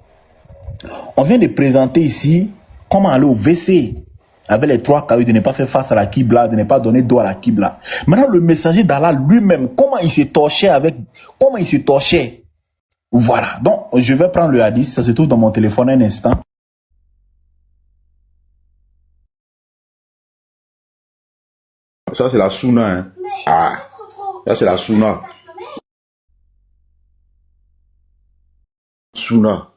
Comment aller au WC. Avec les 3 cailloux de ne pas faire face à la Qibla, de ne pas donner d'eau à la Qibla. Maintenant, le messager d'Allah lui-même, comment il se torchait. Voilà. Donc, je vais prendre le hadith. Ça se trouve dans mon téléphone un instant. Ça, c'est la sunna. Hein. Ah, ça, c'est la sunna. Sunna.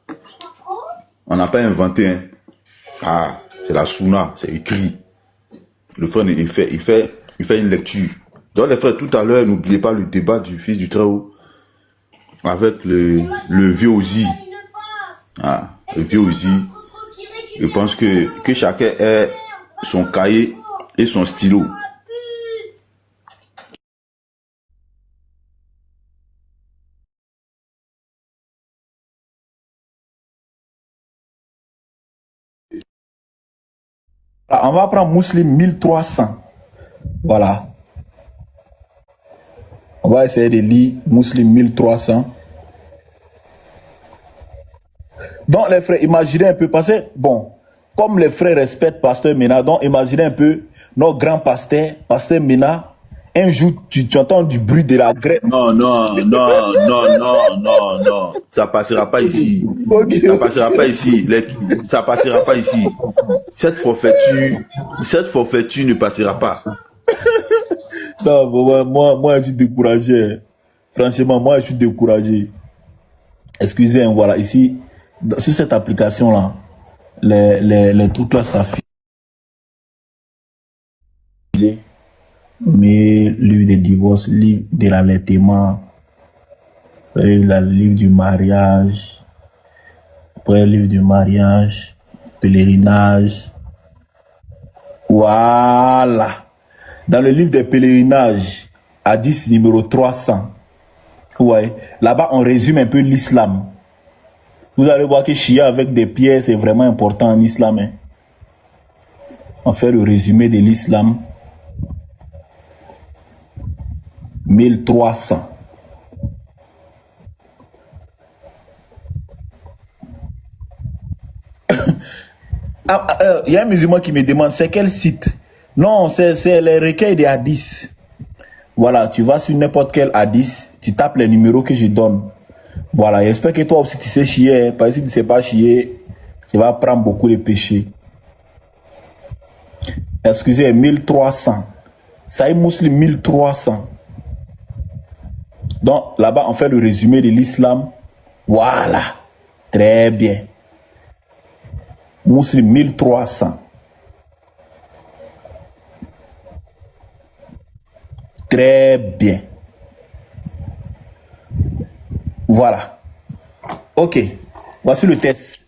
On n'a pas inventé. Hein. Ah, c'est la sunna. C'est écrit. Le frère, il fait une lecture. Donc, les frères, tout à l'heure, n'oubliez pas le débat du fils du Très-Haut avec le vieux Ozi. Ah, le vieux Ozi. Je pense que chacun ait son cahier et son stylo. On va prendre Muslim 1300. Voilà. On va essayer de lire Muslim 1300. Donc les frères, imaginez un peu, parce que, bon, comme les frères respectent Pasteur Mena, donc imaginez un peu, notre grand pasteur, Pasteur Mena, un jour, tu entends du bruit de la grève. Non. Ça passera pas ici. Okay. Ça passera pas ici. Ça passera pas ici. Cette forfaiture ne passera pas. Non, moi, je suis découragé. Franchement, moi, je suis découragé. Excusez, voilà, ici, sur cette application-là, les trucs là s'affichent. Mais livre de divorce, livre de l'allaitement, le livre du mariage, après le livre du mariage, pèlerinage. Voilà. Dans le livre des pèlerinages, hadith numéro 300, ouais, là-bas on résume un peu l'islam. Vous allez voir que Shia avec des pierres, c'est vraiment important en islam. Hein. On fait le résumé de l'islam. 1300. Il y a un musulman qui me demande c'est quel site. Non, c'est les recueils des hadiths. Voilà, tu vas sur n'importe quel hadith, tu tapes les numéros que je donne. Voilà, j'espère que toi aussi tu sais chier, parce que si tu ne sais pas chier, tu vas prendre beaucoup de péchés. Excusez, 1300. Sahih Muslim 1300. Donc là-bas, on fait le résumé de l'islam. Voilà, très bien. Muslim 1300. Très bien. Voilà. Ok. Voici le test.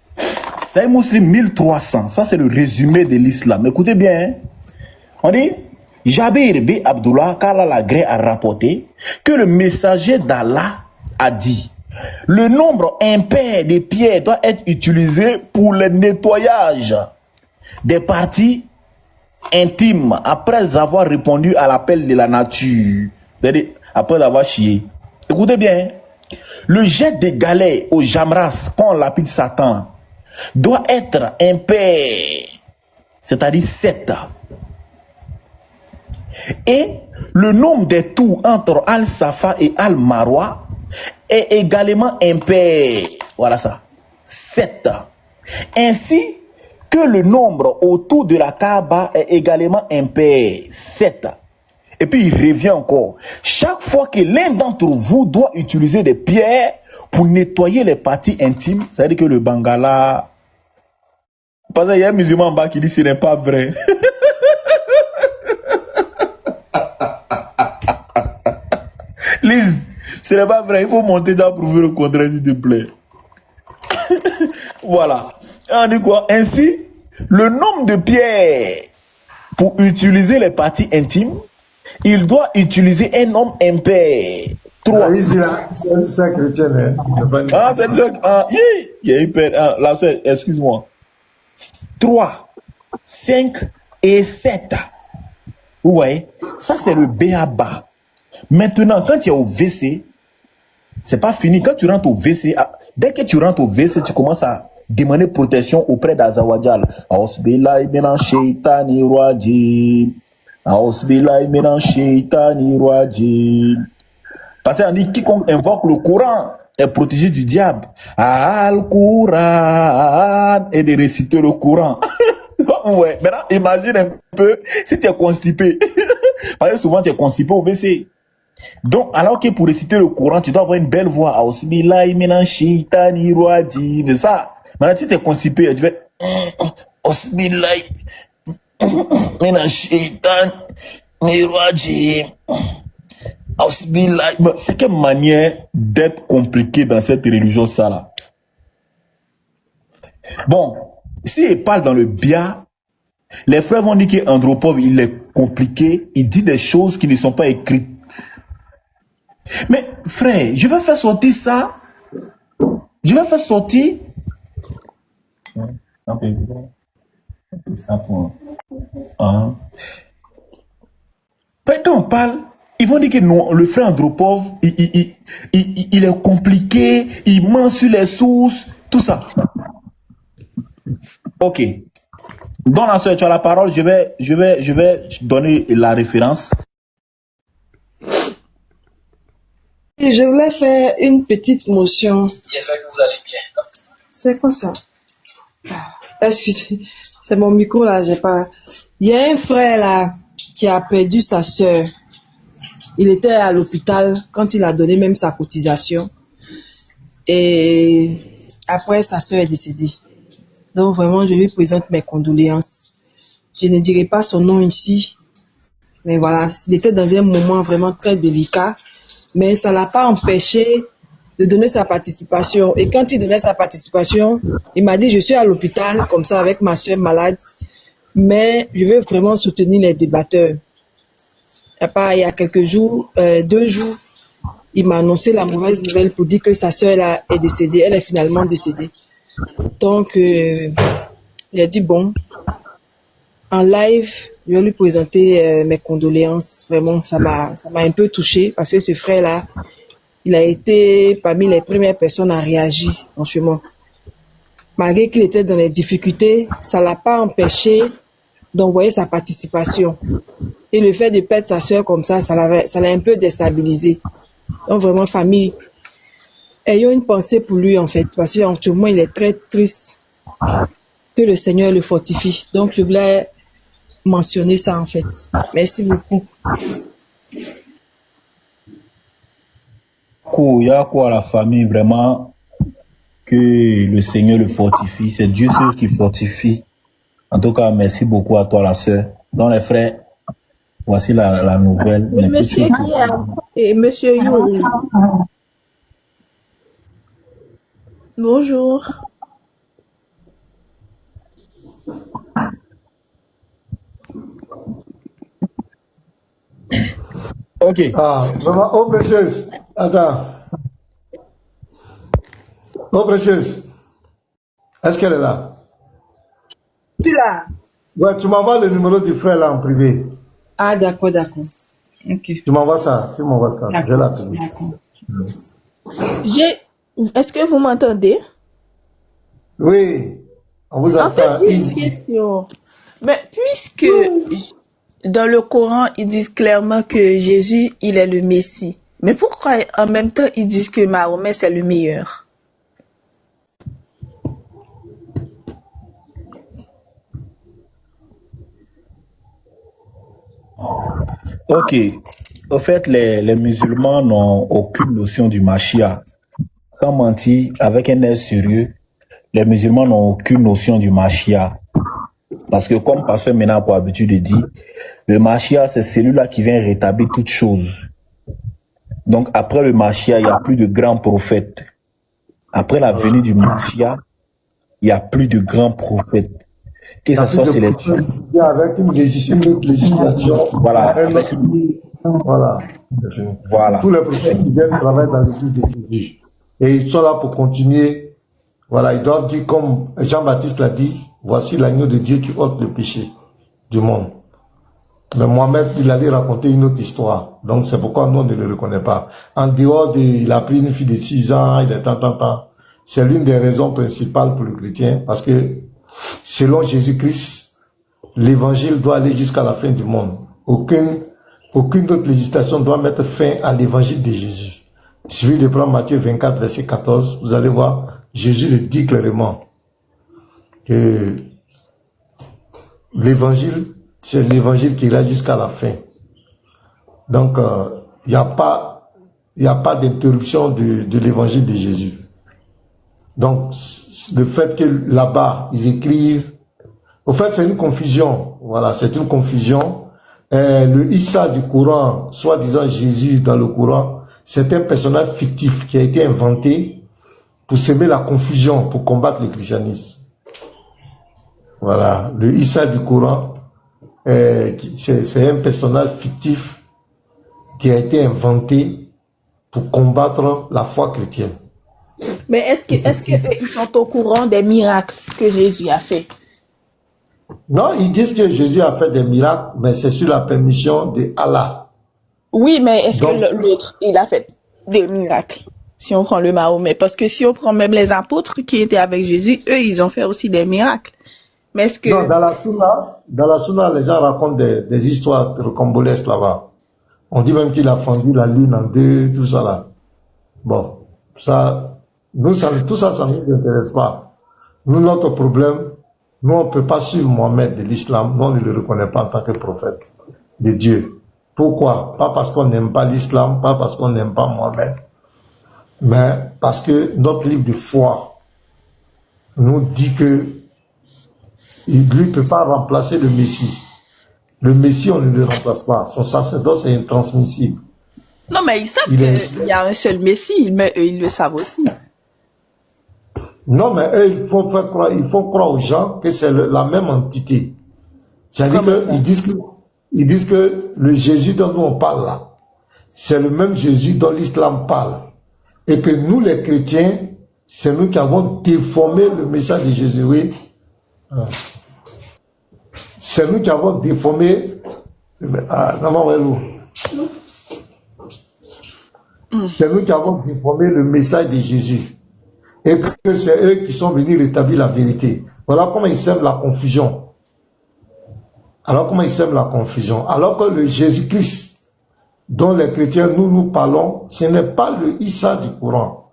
C'est Muslim 1300. Ça, c'est le résumé de l'islam. Écoutez bien. Hein? On dit Jabir B. Abdullah, qu'Allah l'agrée, a rapporté que le messager d'Allah a dit le nombre impair des pierres doit être utilisé pour le nettoyage des parties intimes après avoir répondu à l'appel de la nature, après avoir chié. Écoutez bien, le jet de galets au jamras quand on lapide Satan doit être impair, c'est-à-dire 7. Et le nombre des tours entre Al-Safa et Al-Marwa est également impair. Voilà ça. 7. Ainsi que le nombre autour de la Kaaba est également impair. 7. Et puis il revient encore. Chaque fois que l'un d'entre vous doit utiliser des pierres pour nettoyer les parties intimes, ça veut dire que le Bangala... Parce qu'il y a un musulman en bas qui dit que ce n'est pas vrai. Lise, ce n'est pas vrai, il faut monter dans prouver le contraire, s'il te plaît. Voilà. On dit quoi? Ainsi, le nombre de pierres pour utiliser les parties intimes, il doit utiliser un nombre impair. 3. C'est un chrétien, hein? Ah, c'est ça. Ah, il y a une paire. Ah, là, excuse-moi. 3, 5 et 7. Vous voyez? Ça, c'est le B.A.B.A. Maintenant, quand tu es au WC, c'est pas fini. Quand tu rentres au WC, dès que tu rentres au WC, tu commences à demander protection auprès d'Azawadjal. Ausbillahi minan shaitani rajim. Ausbillahi minan shaitani rajim. Parce qu'on dit quiconque invoque le Coran est protégé du diable. Al-Quran. Et de réciter le Coran. Ouais. Maintenant, imagine un peu si tu es constipé. Parce que souvent tu es constipé au WC. Donc, alors que pour réciter le Coran, tu dois avoir une belle voix. Ausbillahi minan shaitani rajim. C'est ça. Maintenant, si tu es constipé, tu fais Ausbillahi minan shaitani rajim. C'est quelle manière d'être compliqué dans cette religion, ça là. Bon, s'il parle dans le Bia, les frères vont dire qu'Andropov, il est compliqué, il dit des choses qui ne sont pas écrites. Mais frère, je vais faire sortir ça. Je vais faire sortir. Ça pour Quand on parle, ils vont dire que non, le frère Andropov, il est compliqué, il ment sur les sources, tout ça. Ok. Dans la soeur, tu as la parole, je vais donner la référence. Et je voulais faire une petite motion. J'espère que vous allez bien. C'est quoi ça? Excusez, c'est mon micro là, j'ai pas. Il y a un frère là qui a perdu sa soeur. Il était à l'hôpital quand il a donné même sa cotisation. Et après, sa soeur est décédée. Donc vraiment, je lui présente mes condoléances. Je ne dirai pas son nom ici. Mais voilà, il était dans un moment vraiment très délicat. Mais ça ne l'a pas empêché de donner sa participation. Et quand il donnait sa participation, il m'a dit, je suis à l'hôpital, comme ça, avec ma soeur malade, mais je veux vraiment soutenir les débatteurs. Il y a quelques jours, 2 jours, il m'a annoncé la mauvaise nouvelle pour dire que sa soeur là, est décédée. Elle est finalement décédée. Donc, il a dit, bon, en live, je vais lui présenter mes condoléances. Vraiment, ça m'a un peu touché parce que ce frère-là, il a été parmi les premières personnes à réagir, franchement. Malgré qu'il était dans les difficultés, ça ne l'a pas empêché d'envoyer sa participation. Et le fait de perdre sa soeur comme ça l'a un peu déstabilisé. Donc vraiment, famille, ayons une pensée pour lui en fait, parce qu'actuellement, il est très triste. Que le Seigneur le fortifie. Donc, je voulais mentionner ça en fait. Merci beaucoup. Il y a quoi à la famille, vraiment, que le Seigneur le fortifie. C'est Dieu seul qui fortifie. En tout cas, merci beaucoup à toi, la sœur. Donc, les frères, voici la nouvelle. Et monsieur Kia et monsieur Yuri. Bonjour. Ok. Ah, vraiment, oh précieuse, attends. Oh précieuse, est-ce qu'elle est là? Je suis là. Ouais, tu m'envoies le numéro du frère là en privé. Ah, d'accord. Ok. Tu m'envoies ça, je vais l'appeler. Est-ce que vous m'entendez? Oui, on vous En entend. fait, j'ai une question. Mais puisque dans le Coran, ils disent clairement que Jésus, il est le Messie. Mais pourquoi en même temps, ils disent que Mahomet, c'est le meilleur? Ok. En fait, les musulmans n'ont aucune notion du Mashiach. Sans mentir, avec un air sérieux, les musulmans n'ont aucune notion du Mashiach. Parce que comme Pasteur Ménard a pour habitude de dire, le Mashiach, c'est celui-là qui vient rétablir toutes choses. Donc après le Mashiach, il n'y a plus de grands prophètes. Après la venue du Mashiach, il n'y a plus de grands prophètes. Que ce soit c'est les... Avec une législation. Voilà. Voilà. Tous les prophètes qui viennent travailler dans l'église de Jésus. Et ils sont là pour continuer. Voilà, ils doivent dire comme Jean-Baptiste l'a dit, voici l'agneau de Dieu qui ôte le péché du monde. Mais Mohamed, il allait raconter une autre histoire. Donc c'est pourquoi nous, on ne le reconnaît pas. En dehors il a pris une fille de 6 ans, il est tant. C'est l'une des raisons principales pour le chrétien, parce que selon Jésus-Christ, l'évangile doit aller jusqu'à la fin du monde. Aucune autre législation doit mettre fin à l'évangile de Jésus. Il suffit de prendre Matthieu 24, verset 14, vous allez voir, Jésus le dit clairement que l'évangile, c'est l'évangile qui ira jusqu'à la fin. Donc, il n'y a pas d'interruption de l'évangile de Jésus. Donc, le fait que là-bas, ils écrivent, au fait, c'est une confusion. Voilà, c'est une confusion. Le Issa du Coran, soi-disant Jésus dans le Coran, c'est un personnage fictif qui a été inventé pour semer la confusion, pour combattre le christianisme. Voilà, le Issa du Coran, c'est un personnage fictif qui a été inventé pour combattre la foi chrétienne. Mais est-ce qu'ils sont au courant des miracles que Jésus a fait? Non, ils disent que Jésus a fait des miracles, mais c'est sur la permission de Allah. Oui, mais est-ce Donc, que l'autre, il a fait des miracles? Si on prend le Mahomet. Parce que si on prend même les apôtres qui étaient avec Jésus, eux, ils ont fait aussi des miracles. Mais est-ce que... non, dans la Sunna, les gens racontent des histoires rocambolesques là-bas. On dit même qu'il a fendu la lune en deux, tout ça là. Bon, ça, tout ça, ça ne nous intéresse pas. Nous, notre problème, nous, on ne peut pas suivre Mohammed de l'islam. Nous, on ne le reconnaît pas en tant que prophète de Dieu. Pourquoi? Pas parce qu'on n'aime pas l'islam, pas parce qu'on n'aime pas Mohammed, mais parce que notre livre de foi nous dit que lui ne peut pas remplacer le Messie. Le Messie, on ne le remplace pas. Son sacerdoce est intransmissible. Non, mais ils savent qu'il y a un seul Messie, mais eux, ils le savent aussi. Non, mais eux, il faut croire aux gens que c'est la même entité. C'est-à-dire qu'ils disent que le Jésus dont nous on parle là, c'est le même Jésus dont l'islam parle. Et que nous, les chrétiens, c'est nous qui avons déformé le message de Jésus. Oui. C'est nous qui avons déformé. C'est nous qui avons déformé le message de Jésus. Et que c'est eux qui sont venus rétablir la vérité. Voilà comment ils sèment la confusion. Alors comment ils sèment la confusion? Alors que le Jésus-Christ dont les chrétiens nous parlons, ce n'est pas le Issa du Coran.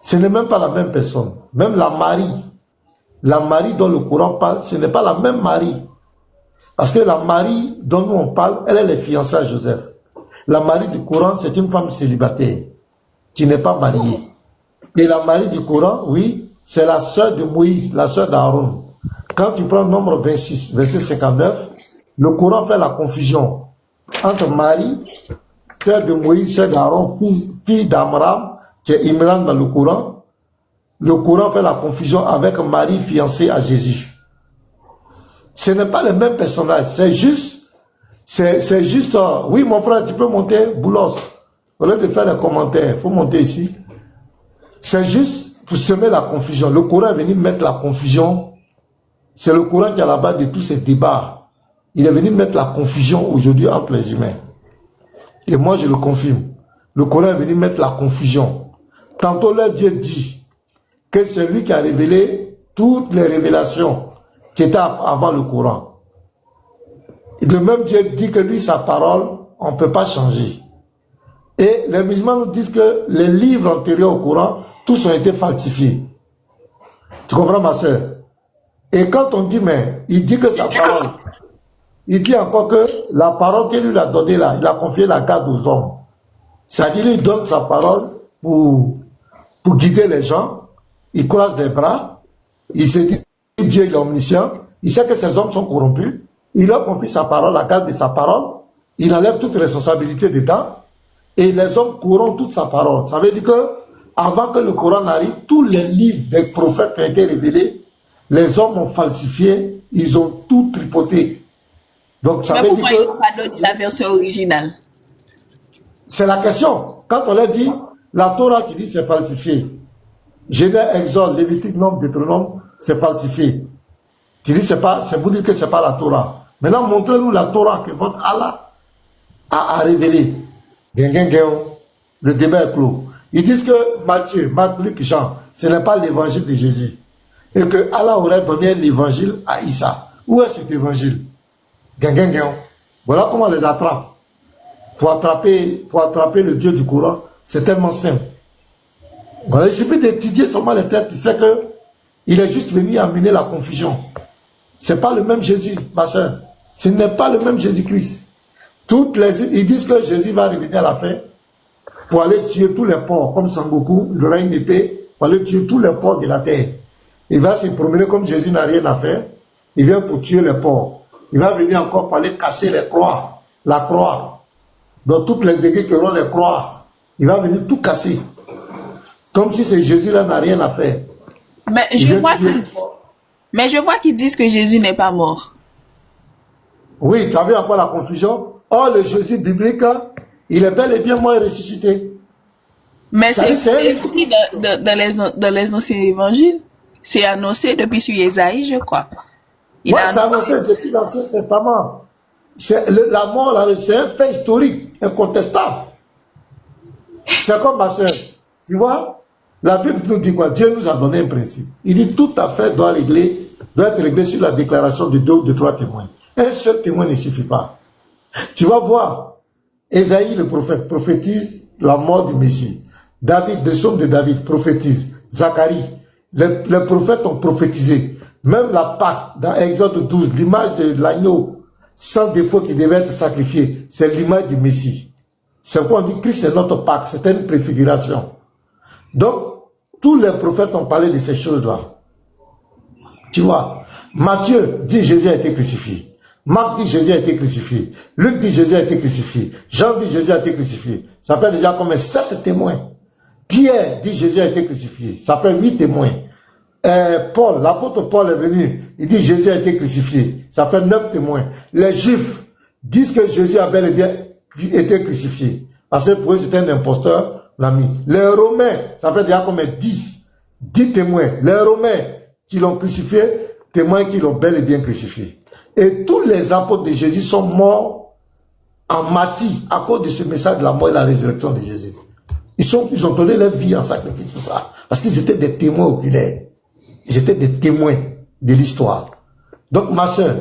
Ce n'est même pas la même personne. Même la Marie dont le Coran parle, ce n'est pas la même Marie. Parce que la Marie dont nous on parle, elle est fiancée à Joseph. La Marie du Coran, c'est une femme célibataire qui n'est pas mariée. Et la Marie du Coran, oui, c'est la sœur de Moïse, la sœur d'Aaron. Quand tu prends le nombre 26, verset 59, le Coran fait la confusion entre Marie, sœur de Moïse, sœur d'Aaron, fille d'Amram, qui est Imran dans le Coran. Le Coran fait la confusion avec Marie, fiancée à Jésus. Ce n'est pas le même personnage, c'est juste, oui mon frère, tu peux monter, Boulos. Au lieu de faire des commentaires, il faut monter ici. C'est juste pour semer la confusion. Le Coran est venu mettre la confusion. C'est le Coran qui est à la base de tous ces débats. Il est venu mettre la confusion aujourd'hui entre les humains. Et moi je le confirme. Le Coran est venu mettre la confusion. Tantôt leur Dieu dit que c'est lui qui a révélé toutes les révélations qui étaient avant le Coran. Et le même Dieu dit que lui, sa parole, on ne peut pas changer. Et les musulmans nous disent que les livres antérieurs au Coran, tous ont été falsifiés. Tu comprends, ma soeur? Et quand on dit, mais il dit que sa parole, il dit encore que la parole qu'il lui a donnée là, il a confié la garde aux hommes. C'est-à-dire, il donne sa parole pour guider les gens. Il croise des bras. Il se dit, Dieu est omniscient. Il sait que ces hommes sont corrompus. Il leur confie sa parole, la garde de sa parole. Il enlève toute responsabilité dedans. Et les hommes corrompent toute sa parole. Ça veut dire que, avant que le Coran arrive, tous les livres des prophètes qui ont été révélés, les hommes ont falsifié, ils ont tout tripoté. Donc ça veut dire que... Mais pourquoi ils n'ont pas donné la version originale? C'est la question. Quand on leur dit, la Torah, tu dis c'est falsifié. Genèse, Exode, Lévitique, Nombre, Deutéronome, c'est falsifié. Tu dis c'est vous dire que c'est pas la Torah. Maintenant, montrez-nous la Torah que votre Allah a révélé. Le débat est clos. Ils disent que Matthieu, Marc, Luc, Jean, ce n'est pas l'évangile de Jésus. Et que Allah aurait donné l'évangile à Issa. Où est cet évangile? Voilà comment on les attrape. Pour attraper le Dieu du Coran, c'est tellement simple. Voilà, il suffit d'étudier seulement les textes, tu sais que il est juste venu amener la confusion. C'est pas le même Jésus, ma soeur. Ce n'est pas le même Jésus-Christ. Ils disent que Jésus va revenir à la fin pour aller tuer tous les porcs, comme Sangoku, il aura une épée, pour aller tuer tous les porcs de la terre. Il va se promener comme Jésus n'a rien à faire. Il vient pour tuer les porcs. Il va venir encore pour aller casser les croix, la croix. Dans toutes les églises qui auront les croix, il va venir tout casser. Comme si ce Jésus-là n'a rien à faire. Mais je vois qu'ils disent que Jésus n'est pas mort. Oui, tu as vu encore la confusion. Or, le Jésus biblique, il est bel et bien mort et ressuscité. Mais c'est écrit dans les anciens évangiles. C'est annoncé depuis sur Ésaïe, je crois. Il Ouais, a c'est annoncé depuis l'Ancien Testament. La mort, là, c'est un fait historique, incontestable. C'est comme ma soeur. Tu vois, la Bible nous dit quoi? Dieu nous a donné un principe. Il dit toute affaire doit être réglée sur la déclaration de 2 ou de 3 témoins. Un seul témoin ne suffit pas. Tu vas voir, Ésaïe le prophète prophétise la mort du Messie. David, le psaume de David, prophétise. Zacharie, les prophètes ont prophétisé. Même la Pâque, dans Exode 12, l'image de l'agneau sans défaut qui devait être sacrifié, c'est l'image du Messie. C'est pourquoi on dit Christ est notre Pâque, c'était une préfiguration. Donc, tous les prophètes ont parlé de ces choses-là. Tu vois, Matthieu dit Jésus a été crucifié. Marc dit Jésus a été crucifié. Luc dit Jésus a été crucifié. Jean dit Jésus a été crucifié. Ça fait déjà comme 7 témoins. Pierre dit Jésus a été crucifié. Ça fait 8 témoins. Paul, l'apôtre Paul est venu. Il dit Jésus a été crucifié. Ça fait 9 témoins. Les Juifs disent que Jésus a bel et bien été crucifié. Parce que pour eux c'était un imposteur, l'ami. Les Romains, ça fait déjà comme 10 témoins. Les Romains qui l'ont crucifié, témoins qui l'ont bel et bien crucifié. Et tous les apôtres de Jésus sont morts en martyrs à cause de ce message de la mort et de la résurrection de Jésus. Ils ont donné leur vie en sacrifice pour ça. Parce qu'ils étaient des témoins oculaires. Ils étaient des témoins de l'histoire. Donc ma soeur,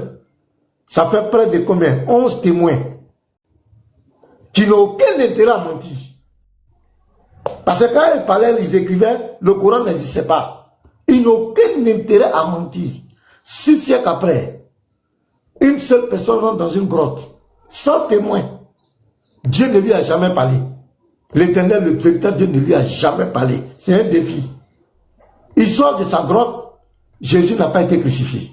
ça fait près de combien? 11 témoins qui n'ont aucun intérêt à mentir. Parce que quand ils parlaient, ils écrivaient, le Coran n'existait pas. Ils n'ont aucun intérêt à mentir. 6 siècles après, une seule personne rentre dans une grotte, sans témoin. Dieu ne lui a jamais parlé. L'Éternel, le véritable Dieu ne lui a jamais parlé. C'est un défi. Il sort de sa grotte, Jésus n'a pas été crucifié.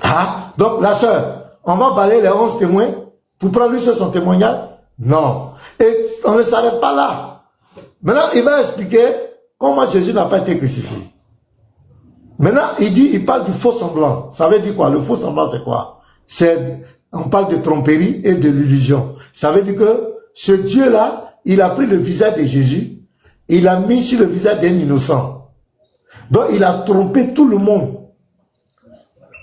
Ah, donc la sœur, on va balayer les 11 témoins pour prendre lui sur son témoignage? Non. Et on ne s'arrête pas là. Maintenant, il va expliquer comment Jésus n'a pas été crucifié. Maintenant, il parle du faux semblant. Ça veut dire quoi? Le faux semblant, c'est quoi? On parle de tromperie et de l'illusion. Ça veut dire que ce Dieu-là, il a pris le visage de Jésus, il l'a mis sur le visage d'un innocent. Donc, il a trompé tout le monde.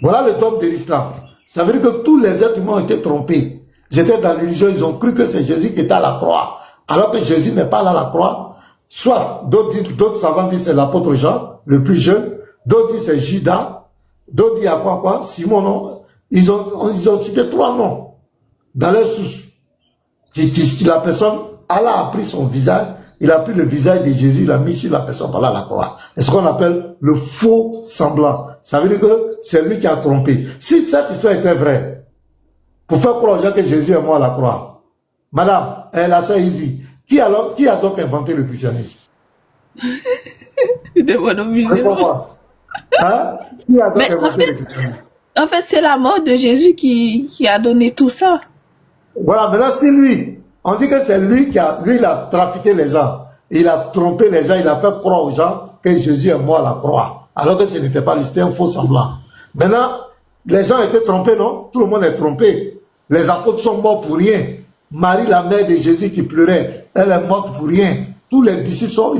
Voilà le dogme de l'islam. Ça veut dire que tous les êtres humains ont été trompés. Ils étaient dans l'illusion, ils ont cru que c'est Jésus qui était à la croix. Alors que Jésus n'est pas là à la croix. Soit, d'autres savants disent c'est l'apôtre Jean, le plus jeune. D'autres disent c'est Judas. D'autres disent à quoi? Simon, non. Ils ont cité 3 noms dans leur source. La personne, Allah a pris son visage, il a pris le visage de Jésus, il a mis sur la personne par là à la croix. C'est ce qu'on appelle le faux semblant. Ça veut dire que c'est lui qui a trompé. Si cette histoire était vraie, pour faire croire aux gens que Jésus est mort à la croix, madame, la sœur Izzy, qui a donc inventé le christianisme? Hein? Qui a donc inventé le christianisme? En fait, c'est la mort de Jésus qui a donné tout ça. Voilà, maintenant c'est lui. On dit que c'est lui il a trafiqué les gens. Il a trompé les gens, il a fait croire aux gens que Jésus est mort à la croix. Alors que ce n'était pas lui, c'était un faux semblant. Maintenant, les gens étaient trompés, non? Tout le monde est trompé. Les apôtres sont morts pour rien. Marie, la mère de Jésus qui pleurait, elle est morte pour rien. Tous les disciples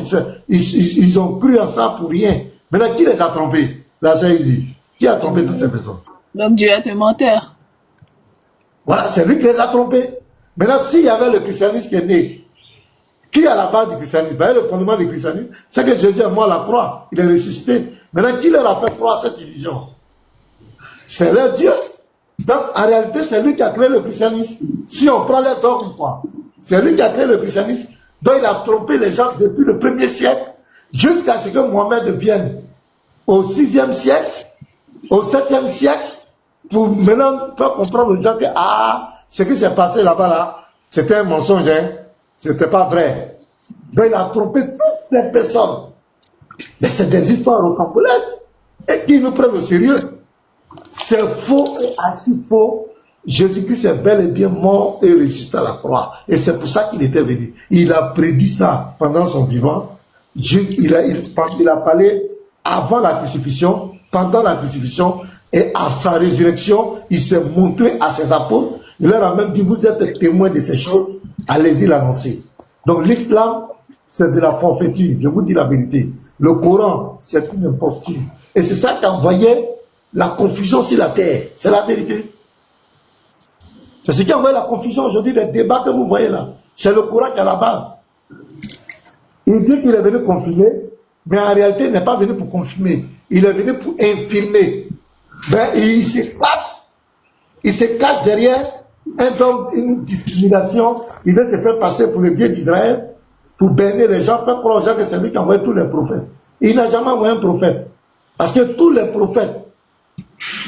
ils ont cru en ça pour rien. Maintenant, qui les a trompés? La sœur Izzy. Qui a trompé toutes ces personnes? Donc Dieu est un menteur. Voilà, c'est lui qui les a trompés. Maintenant, s'il y avait le christianisme qui est né, qui est à la base du christianisme? Le fondement du christianisme, c'est que Jésus est mort à la croix, il est ressuscité. Maintenant, qui leur a fait croire cette illusion? C'est leur Dieu. Donc, en réalité, c'est lui qui a créé le christianisme. Si on prend les dogmes, quoi, c'est lui qui a créé le christianisme. Donc, il a trompé les gens depuis le 1er siècle, jusqu'à ce que Mohamed vienne au 6e siècle, au 7e siècle, pour maintenant faire comprendre aux gens que ce qui s'est passé là-bas, là, c'était un mensonge, hein? C'était pas vrai. Donc il a trompé toutes ces personnes. Mais c'est des histoires rocambolesques et qui nous prennent au sérieux. C'est faux et assez faux. Jésus-Christ est bel et bien mort et ressuscité à la croix. Et c'est pour ça qu'il était venu. Il a prédit ça pendant son vivant. Il a parlé avant la crucifixion, pendant la crucifixion, et à sa résurrection, il s'est montré à ses apôtres. Il leur a même dit, vous êtes témoins de ces choses, allez-y l'annoncer. Donc l'islam, c'est de la forfaiture, je vous dis la vérité. Le Coran, c'est une imposture. Et c'est ça qu'a envoyé la confusion sur la terre. C'est la vérité. C'est ce qui a envoyé la confusion aujourd'hui, les débats que vous voyez là. C'est le Coran qui est à la base. Il dit qu'il est venu confirmer, mais en réalité, il n'est pas venu pour confirmer. Il est venu pour infirmer. Ben, il se cache derrière une discrimination. Il veut se faire passer pour le Dieu d'Israël, pour bénir les gens, faire croire aux gens que c'est lui qui a envoyé tous les prophètes. Il n'a jamais envoyé un prophète. Parce que tous les prophètes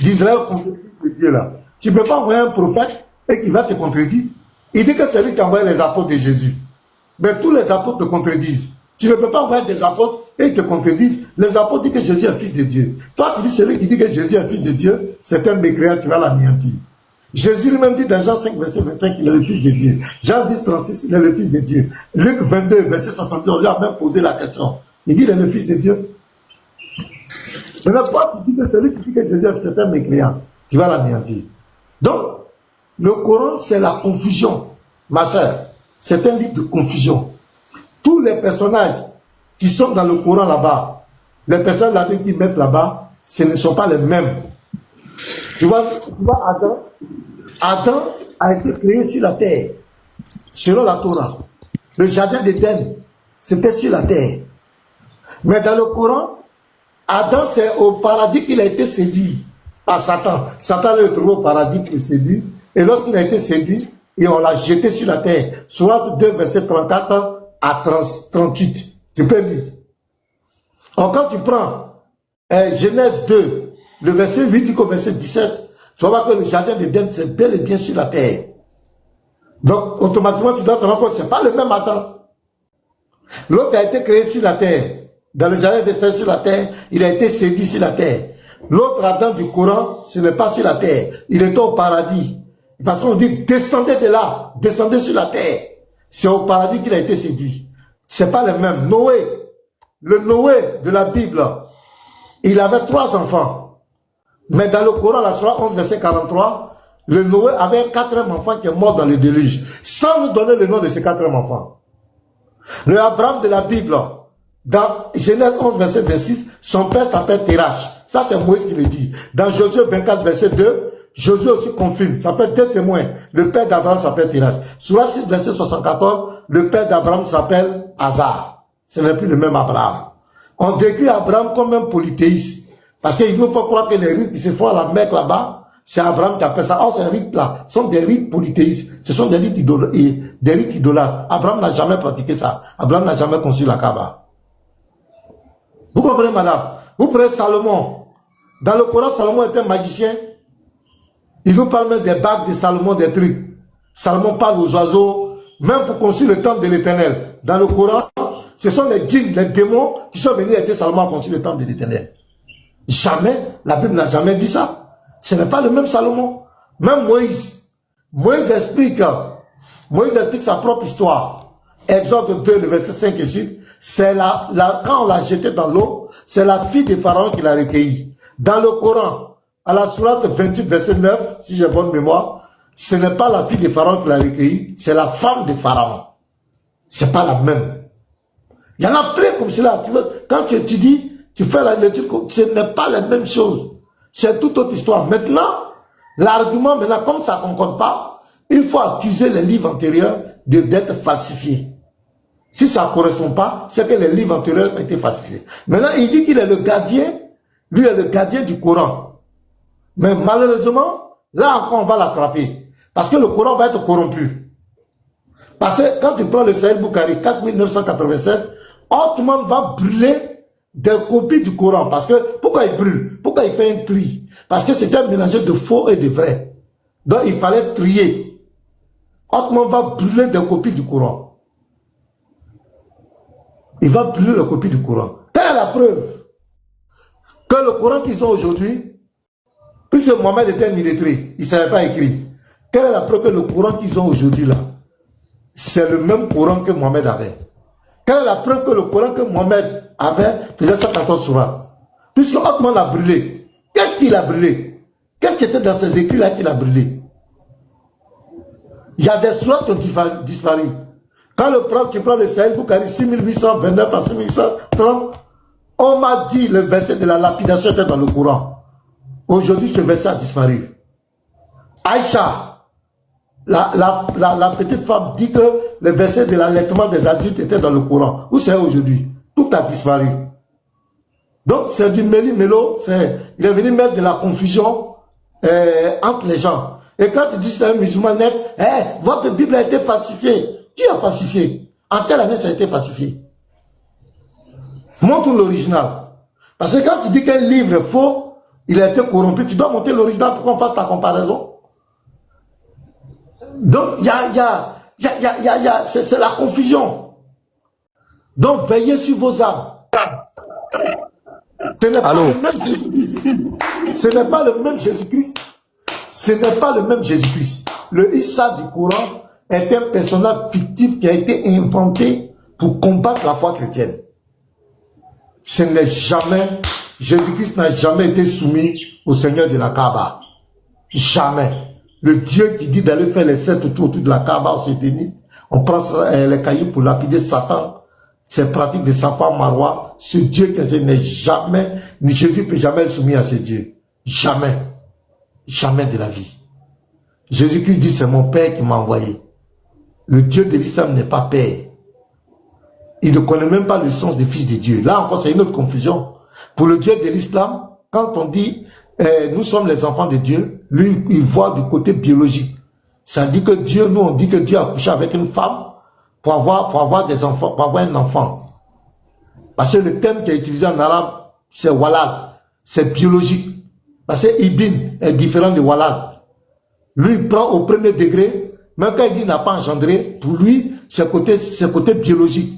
d'Israël contredisent ce Dieu-là. Tu ne peux pas envoyer un prophète et qu'il va te contredire. Il dit que c'est lui qui a envoyé les apôtres de Jésus. Mais tous les apôtres te contredisent. Tu ne peux pas envoyer des apôtres et ils te contredisent. Les apôtres disent que Jésus est fils de Dieu. Toi, tu dis celui qui dit que Jésus est fils de Dieu, c'est un mécréant, tu vas l'anéantir. Jésus lui-même dit dans Jean 5, verset 25, il est le fils de Dieu. Jean 10, 36, il est le fils de Dieu. Luc 22, verset 62, on lui a même posé la question. Il dit, il est le fils de Dieu. Maintenant, toi, tu dis que celui qui dit que Jésus est un mécréant, tu vas l'anéantir. Donc, le Coran, c'est la confusion, ma soeur. C'est un livre de confusion. Tous les personnages qui sont dans le Coran là-bas, les personnes là qui mettent là-bas, ce ne sont pas les mêmes. Tu vois Adam a été créé sur la terre, selon la Torah. Le jardin d'Éden, c'était sur la terre. Mais dans le Coran, Adam, c'est au paradis qu'il a été séduit par Satan. Satan l'a trouvé au paradis pour le séduire. Et lorsqu'il a été séduit, et on l'a jeté sur la terre. Sourate 2, verset 34 à 38. Tu peux lire. Alors quand tu prends Genèse 2, le verset 8 jusqu'au verset 17, tu vas voir que le jardin d'Éden, c'est bel et bien sur la terre. Donc, automatiquement, tu dois te rendre compte que ce n'est pas le même Adam. L'autre a été créé sur la terre. Dans le jardin d'Éden sur la terre, il a été séduit sur la terre. L'autre Adam du Coran, ce n'est pas sur la terre. Il était au paradis. Parce qu'on dit, descendez de là, descendez sur la terre. C'est au paradis qu'il a été séduit. Ce n'est pas le même. Noé, le Noé de la Bible, il avait 3 enfants. Mais dans le Coran, la Sourate 11, verset 43, le Noé avait un 4e enfant qui est mort dans le déluge, sans nous donner le nom de ce 4e enfant. Le Abraham de la Bible, dans Genèse 11, verset 26, son père s'appelle Terach. Ça, c'est Moïse qui le dit. Dans Josué 24, verset 2, Josué aussi confirme, ça s'appelle 2 témoins. Le père d'Abraham s'appelle Terach. Sourate 6, verset 74, le père d'Abraham s'appelle Hazar. Ce n'est plus le même Abraham. On décrit Abraham comme un polythéiste. Parce qu'il ne faut pas croire que les rites qui se font à la Mecque là-bas, c'est Abraham qui appelle ça. Or, ces rites-là sont des rites polythéistes. Ce sont des rites idolâtres. Abraham n'a jamais pratiqué ça. Abraham n'a jamais conçu la Kaaba. Vous comprenez, madame? Vous prenez Salomon. Dans le Coran, Salomon est un magicien. Il nous parle même des bagues de Salomon, des trucs. Salomon parle aux oiseaux, même pour construire le temple de l'Éternel. Dans le Coran, ce sont les djinns, les démons qui sont venus aider Salomon à construire le temple de l'Éternel. Jamais, la Bible n'a jamais dit ça. Ce n'est pas le même Salomon. Même Moïse. Moïse explique sa propre histoire. Exode 2, le verset 5 et 6. C'est quand on l'a jeté dans l'eau, c'est la fille de Pharaon qui l'a recueilli. Dans le Coran, à la sourate 28, verset 9, si j'ai bonne mémoire, ce n'est pas la fille de Pharaon qui l'a recueilli, c'est la femme de Pharaon. C'est pas la même. Il y en a plein comme cela. Quand tu étudies, tu fais la lecture, ce n'est pas la même chose. C'est toute autre histoire. Maintenant, l'argument, comme ça ne concorde pas, il faut accuser les livres antérieurs d'être falsifiés. Si ça ne correspond pas, c'est que les livres antérieurs ont été falsifiés. Maintenant, il dit qu'il est le gardien, lui est le gardien du Coran. Mais malheureusement, là encore, on va l'attraper. Parce que le Coran va être corrompu. Parce que quand tu prends le Sahih Bukhari 4987, Ottoman va brûler des copies du Coran. Parce que, pourquoi il brûle? Pourquoi il fait un tri? Parce que c'était un mélange de faux et de vrai. Donc il fallait trier. Ottoman va brûler des copies du Coran. Il va brûler les copies du Coran. Quelle est la preuve? Que le Coran qu'ils ont aujourd'hui, puisque Mohamed était un illettré, il ne savait pas écrire. Quelle est la preuve que le Coran qu'ils ont aujourd'hui là, c'est le même Coran que Mohamed avait? Quelle est la preuve que le Coran que Mohamed avait faisait 114 sourates? Puisque Ottoman l'a brûlé. Qu'est-ce qu'il a brûlé? Qu'est-ce qui était dans ces écrits-là qu'il a brûlé? Il y a des sourates qui ont disparu. Quand tu prends le Sahih Bukhari 6829 à 6830, on m'a dit le verset de la lapidation était dans le Coran. Aujourd'hui, ce verset a disparu. Aïcha, la petite femme, dit que le verset de l'allaitement des adultes était dans le Coran. Où c'est aujourd'hui? Tout a disparu. Donc, c'est du méli-mélo. Il est venu mettre de la confusion entre les gens. Et quand tu dis c'est un musulman net, votre Bible a été falsifiée. Qui a falsifié? En quelle année ça a été falsifié? Montre l'original. Parce que quand tu dis qu'un livre est faux, il a été corrompu, tu dois montrer l'original pour qu'on fasse la comparaison. Donc, c'est la confusion. Donc, veillez sur vos âmes. Ce n'est pas le même Jésus-Christ. Ce n'est pas le même Jésus-Christ. Ce n'est pas le même Jésus-Christ. Le Issa du Coran est un personnage fictif qui a été inventé pour combattre la foi chrétienne. Ce n'est jamais, Jésus-Christ n'a jamais été soumis au Seigneur de la Kaaba. Jamais. Le Dieu qui dit d'aller faire les 7 tours autour de la Kaaba, on se tenue, on prend les cailloux pour lapider Satan, c'est pratique de Safa Marwa. Ce Dieu que n'est jamais, ni Jésus ne peut jamais être soumis à ce Dieu. Jamais. Jamais de la vie. Jésus-Christ dit c'est mon Père qui m'a envoyé. Le Dieu de l'islam n'est pas Père. Il ne connaît même pas le sens des fils de Dieu. Là encore, c'est une autre confusion. Pour le Dieu de l'islam, quand on dit nous sommes les enfants de Dieu, lui, il voit du côté biologique. Ça dit que Dieu, nous, on dit que Dieu a couché avec une femme pour avoir des enfants, pour avoir un enfant. Parce que le terme qui est utilisé en arabe, c'est walad. C'est biologique. Parce que Ibn est différent de walad. Lui, il prend au premier degré, même quand il dit n'a pas engendré, pour lui, c'est côté biologique.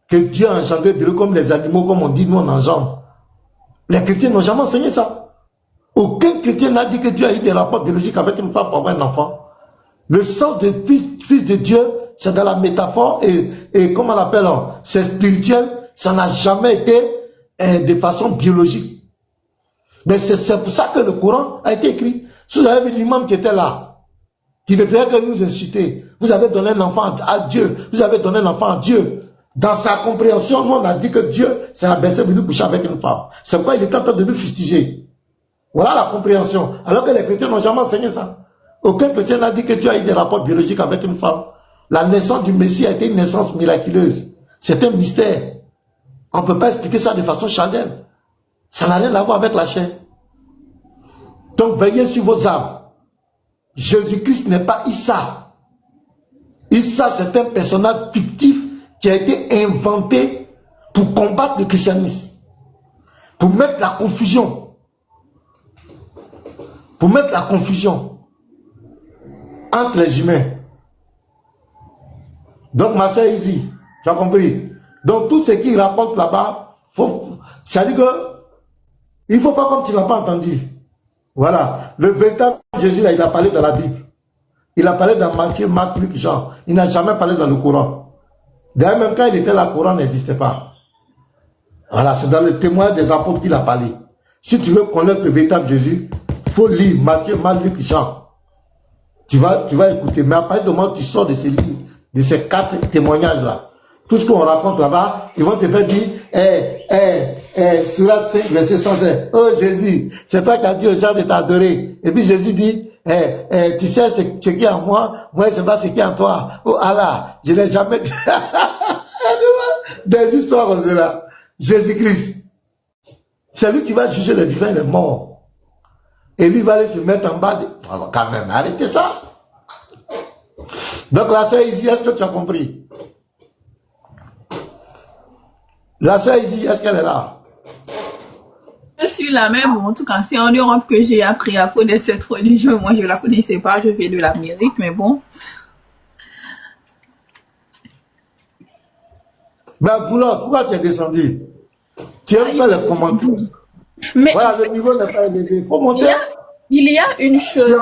Que Dieu a engendré de lui comme les animaux, comme on dit, nous on engendre. Les chrétiens n'ont jamais enseigné ça. Aucun chrétien n'a dit que Dieu a eu des rapports biologiques avec une femme pour avoir un enfant. Le sens de fils de Dieu, c'est dans la métaphore et comment on appelle, c'est spirituel, ça n'a jamais été de façon biologique. Mais c'est pour ça que le Coran a été écrit. Si vous avez vu l'imam qui était là, qui ne faisait que nous inciter, vous avez donné un enfant à Dieu, vous avez donné un enfant à Dieu. Dans sa compréhension, nous on a dit que Dieu s'est abaissé venu coucher avec une femme. C'est pourquoi il est en train de nous fustiger. Voilà la compréhension. Alors que les chrétiens n'ont jamais enseigné ça. Aucun chrétien n'a dit que Dieu a eu des rapports biologiques avec une femme. La naissance du Messie a été une naissance miraculeuse. C'est un mystère. On ne peut pas expliquer ça de façon charnelle. Ça n'a rien à voir avec la chair. Donc veillez sur vos âmes. Jésus-Christ n'est pas Issa. Issa, c'est un personnage fictif qui a été inventé pour combattre le christianisme. Pour mettre la confusion. Pour mettre la confusion entre les humains. Donc, ma soeur ici, tu as compris? Donc, tout ce qu'il raconte là-bas, ça dit que il ne faut pas comme tu ne l'as pas entendu. Voilà. Le véritable Jésus, là, il a parlé dans la Bible. Il a parlé dans Matthieu, Marc, Luc, Jean. Il n'a jamais parlé dans le Coran. D'ailleurs, même quand il était là, le Coran n'existait pas. Voilà, c'est dans le témoin des apôtres qu'il a parlé. Si tu veux connaître le véritable Jésus, il faut lire Matthieu, Marc, Luc, Jean. Tu vas écouter. Mais à partir du moment où tu sors de ces livres, de ces 4 témoignages-là, tout ce qu'on raconte là-bas, ils vont te faire dire, Surat 5, verset 116, oh Jésus, c'est toi qui as dit aux gens de t'adorer. Et puis Jésus dit, tu sais ce qui est en moi, moi je sais pas ce qui est en toi. Oh Allah, je n'ai jamais dit. Des histoires comme cela. Jésus-Christ, c'est lui qui va juger les vivants et les morts. Et lui va aller se mettre en bas de... Quand même, arrêtez ça. Donc la sœur ici, est-ce que tu as compris? La sœur ici, est-ce qu'elle est là? Je suis là même, en tout cas, c'est en Europe que j'ai appris à connaître cette religion. Moi, je ne la connaissais pas, je fais de l'Amérique, mais bon. Ben, Boulos, pourquoi tu es descendu? Tu aimes faire les commentaires. Mais voilà, le niveau n'est pas élevé. Il faut monter. Il y a une chose.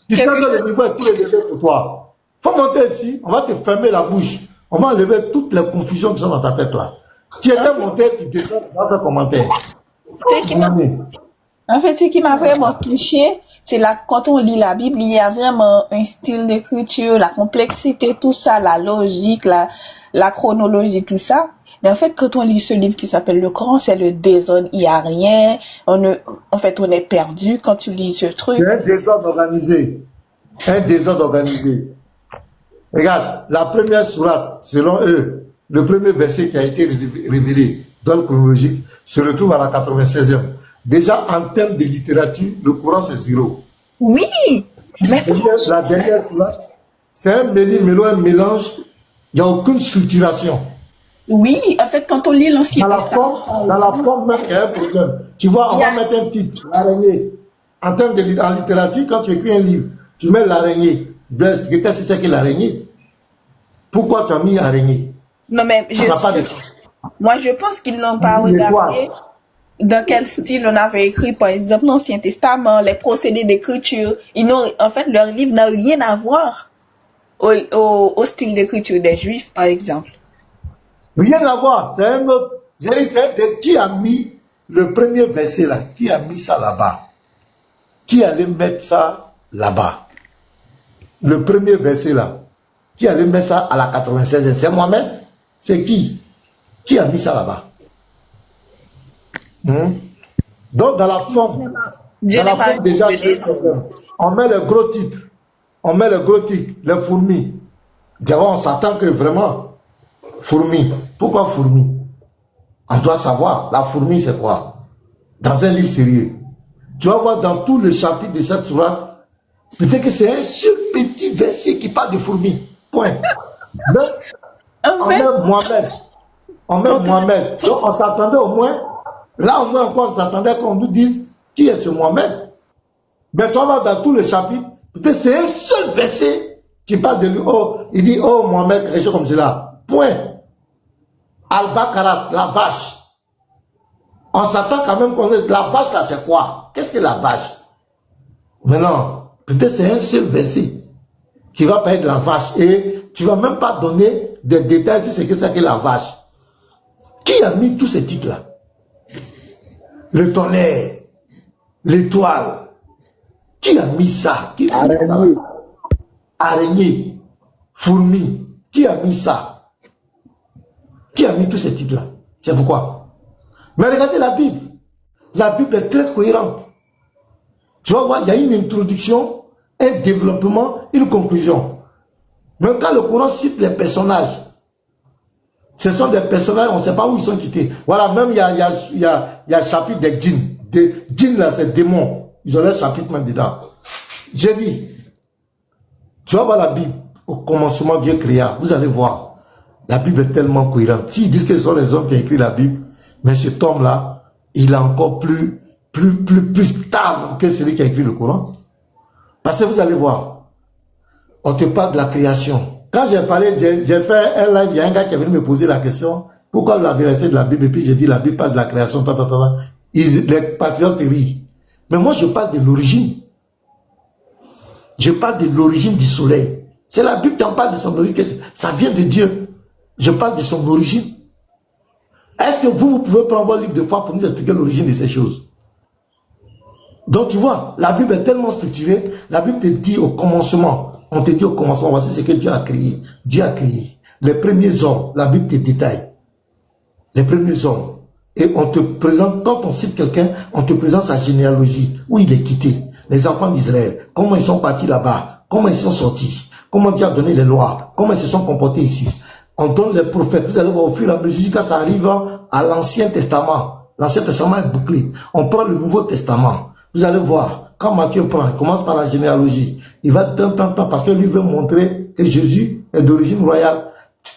Tu sais que le niveau est plus élevé pour toi. Il faut monter ici, on va te fermer la bouche. On va enlever toutes les confusions qui sont dans ta tête là. Tu étais monté, tu descends, tu vas faire commentaire. En fait, ce qui m'a vraiment touché, c'est là, quand on lit la Bible, il y a vraiment un style d'écriture, la complexité, tout ça, la logique, la chronologie, tout ça. Mais en fait, quand on lit ce livre qui s'appelle le Coran, c'est le désordre, il n'y a rien. En fait, on est perdu quand tu lis ce truc. C'est un désordre organisé. Un désordre organisé. Regarde, la première sourate, selon eux, le premier verset qui a été révélé dans le chronologique se retrouve à la 96e. Déjà, en termes de littérature, le Coran c'est 0. Oui, mais La dernière sourate, c'est un mélange, il n'y a aucune structuration. oui, en fait, quand on lit l'Ancien Testament... Dans la forme même, il y a un problème. Tu vois, on va mettre un titre, l'araignée. En termes de littérature, quand tu écris un livre, tu mets l'araignée. Qu'est-ce que c'est que l'araignée? Pourquoi tu as mis araignée? Non, mais moi, je pense qu'ils n'ont pas regardé dans quel style on avait écrit, par exemple, l'Ancien Testament, les procédés d'écriture. En fait, leur livre n'a rien à voir au style d'écriture des Juifs, par exemple. Rien à voir. C'est un autre. Qui a mis le premier verset là? Qui a mis ça là-bas? Qui allait mettre ça là-bas? Le premier verset là. Qui allait mettre ça à la 96e? C'est Mohamed? C'est qui? Qui a mis ça là-bas? Donc, dans la forme déjà, on met le gros titre. On met le gros titre, les fourmis. D'abord, on s'attend que vraiment, fourmis. Pourquoi fourmis? On doit savoir, la fourmi, c'est quoi? Dans un livre sérieux. Tu vas voir dans tout le chapitre de cette sourate, peut-être que c'est un seul petit verset qui parle de fourmis. Point. Donc, on met Mohamed. Donc, on s'attendait au moins, là au moins encore, on s'attendait qu'on nous dise qui est ce Mohamed. Mais tu vas voir dans tout le chapitre, peut-être c'est un seul verset qui parle de lui. Oh, il dit, oh Mohamed, quelque chose comme cela. Point. Al-Baqarah, la vache. On s'attend quand même qu'on ait la vache là, c'est quoi? Qu'est-ce que la vache? Mais non, peut-être c'est un seul verset qui va parler de la vache et tu ne vas même pas donner des détails sur ce que c'est que la vache. Qui a mis tous ces titres-là? Le tonnerre, l'étoile. Qui a mis ça? Qui a mis ça? Araignée, fourmi. Qui a mis ça? Qui a mis tous ces titres-là? C'est pourquoi. Mais regardez la Bible. La Bible est très cohérente. Tu vas voir, il y a une introduction, un développement, une conclusion. Même quand le Coran cite les personnages, ce sont des personnages, on ne sait pas où ils sont quittés. Voilà, même il y a le chapitre des djinns. Des djinns là, c'est démons. Ils ont leur chapitre même dedans. J'ai dit, tu vas voir la Bible, au commencement Dieu créa, vous allez voir, la Bible est tellement cohérente. S'ils disent que ce sont les hommes qui ont écrit la Bible, mais cet homme-là, il est encore plus stable que celui qui a écrit le Coran. Parce que vous allez voir, on te parle de la création. Quand j'ai parlé, j'ai fait un live, il y a un gars qui est venu me poser la question, pourquoi la vérité de la Bible, et puis j'ai dit la Bible parle de la création, les patriotes rient. Mais moi je parle de l'origine. Je parle de l'origine du soleil. C'est la Bible qui en parle de son origine, ça vient de Dieu. Je parle de son origine. Est-ce que vous pouvez prendre votre livre de foi pour nous expliquer l'origine de ces choses? Donc tu vois, la Bible est tellement structurée, la Bible te dit au commencement, on te dit au commencement, voici ce que Dieu a créé. Dieu a créé les premiers hommes, la Bible te détaille. Les premiers hommes. Et on te présente, quand on cite quelqu'un, on te présente sa généalogie, où il est quitté. Les enfants d'Israël, comment ils sont partis là-bas, comment ils sont sortis, comment Dieu a donné les lois, comment ils se sont comportés ici. On donne les prophètes, vous allez voir au fur et à mesure jusqu'à ça arrive à l'Ancien Testament. L'Ancien Testament est bouclé. On prend le Nouveau Testament. Vous allez voir, quand Matthieu prend, il commence par la généalogie. Il va tant parce que lui veut montrer que Jésus est d'origine royale.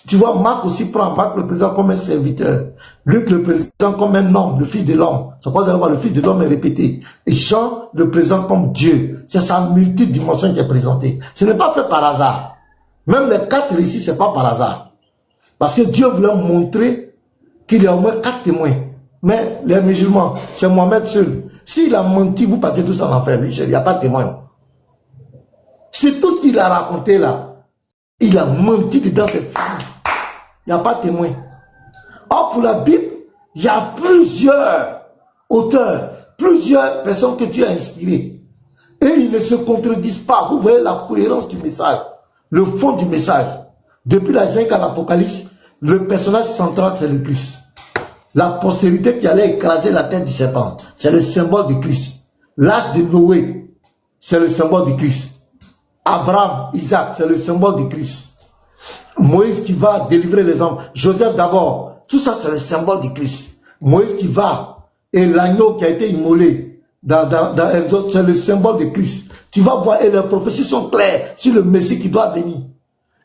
Tu vois, Marc aussi prend, Marc le présente comme un serviteur. Luc le présente comme un homme, le fils de l'homme. C'est pourquoi vous allez voir, le fils de l'homme est répété. Et Jean le présente comme Dieu. C'est sa multidimension qui est présentée. Ce n'est pas fait par hasard. Même les 4 récits, ce n'est pas par hasard. Parce que Dieu voulait montrer qu'il y a au moins 4 témoins. Mais les musulmans, c'est Mohamed seul. S'il a menti, vous partez tous en enfer. Il n'y a pas de témoin. C'est tout ce qu'il a raconté là. Il a menti dedans cette fille. Il n'y a pas de témoin. Or, pour la Bible, il y a plusieurs auteurs, plusieurs personnes que Dieu a inspirées. Et ils ne se contredisent pas. Vous voyez la cohérence du message, le fond du message. Depuis la Genèse à l'Apocalypse, le personnage central, c'est le Christ. La postérité qui allait écraser la tête du serpent, c'est le symbole du Christ. L'âge de Noé, c'est le symbole du Christ. Abraham, Isaac, c'est le symbole du Christ. Moïse qui va délivrer les hommes. Joseph d'abord, tout ça c'est le symbole du Christ. Moïse qui va, et l'agneau qui a été immolé dans Exode, c'est le symbole du Christ. Tu vas voir, et les prophéties sont claires sur le Messie qui doit venir.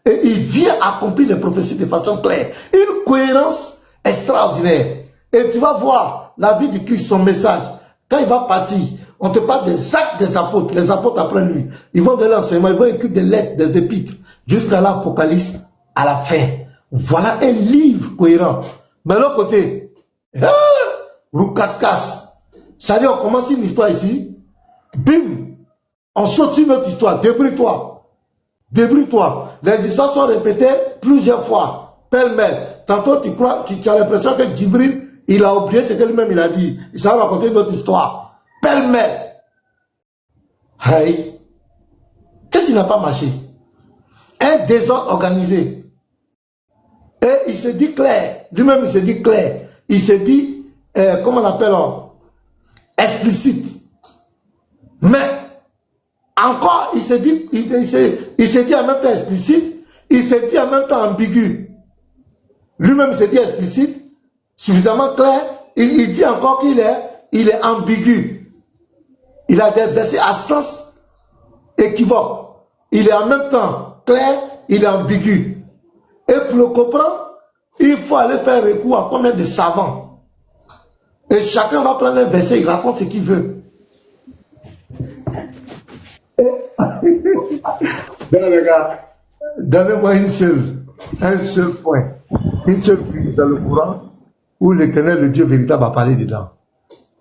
Et il vient accomplir les prophéties de façon claire. Une cohérence extraordinaire. Et tu vas voir la vie du Christ, son message. Quand il va partir, on te parle des actes des apôtres. Les apôtres après lui, ils vont donner l'enseignement, ils vont écrire des lettres, des épîtres, jusqu'à l'Apocalypse, à la fin. Voilà un livre cohérent. Mais de l'autre côté, Roucascas. C'est-à-dire, on commence une histoire ici, bim, on saute sur notre histoire, débrouille-toi. Débrouille-toi. Les histoires sont répétées plusieurs fois, pêle-mêle. Tantôt, tu crois, tu as l'impression que Djibril, il a oublié ce que lui-même il a dit. Il s'est raconté une autre histoire. Pêle-mêle. Hey. Qu'est-ce qui n'a pas marché? Un désordre organisé. Et il se dit clair. Lui-même, il se dit clair. Il se dit, comment on appelle, explicite. Mais, encore, il se dit en même temps explicite, il se dit en même temps ambigu. Lui-même, il se dit explicite, suffisamment clair, il dit encore qu'il est ambigu. Il a des versets à sens équivoque. Il est en même temps clair, il est ambigu. Et pour le comprendre, il faut aller faire recours à combien de savants. Et chacun va prendre un verset, il raconte ce qu'il veut. Non, les gars, donnez-moi un seul point, une seule phrase dans le Coran où l'Éternel, le Dieu véritable, a parlé dedans.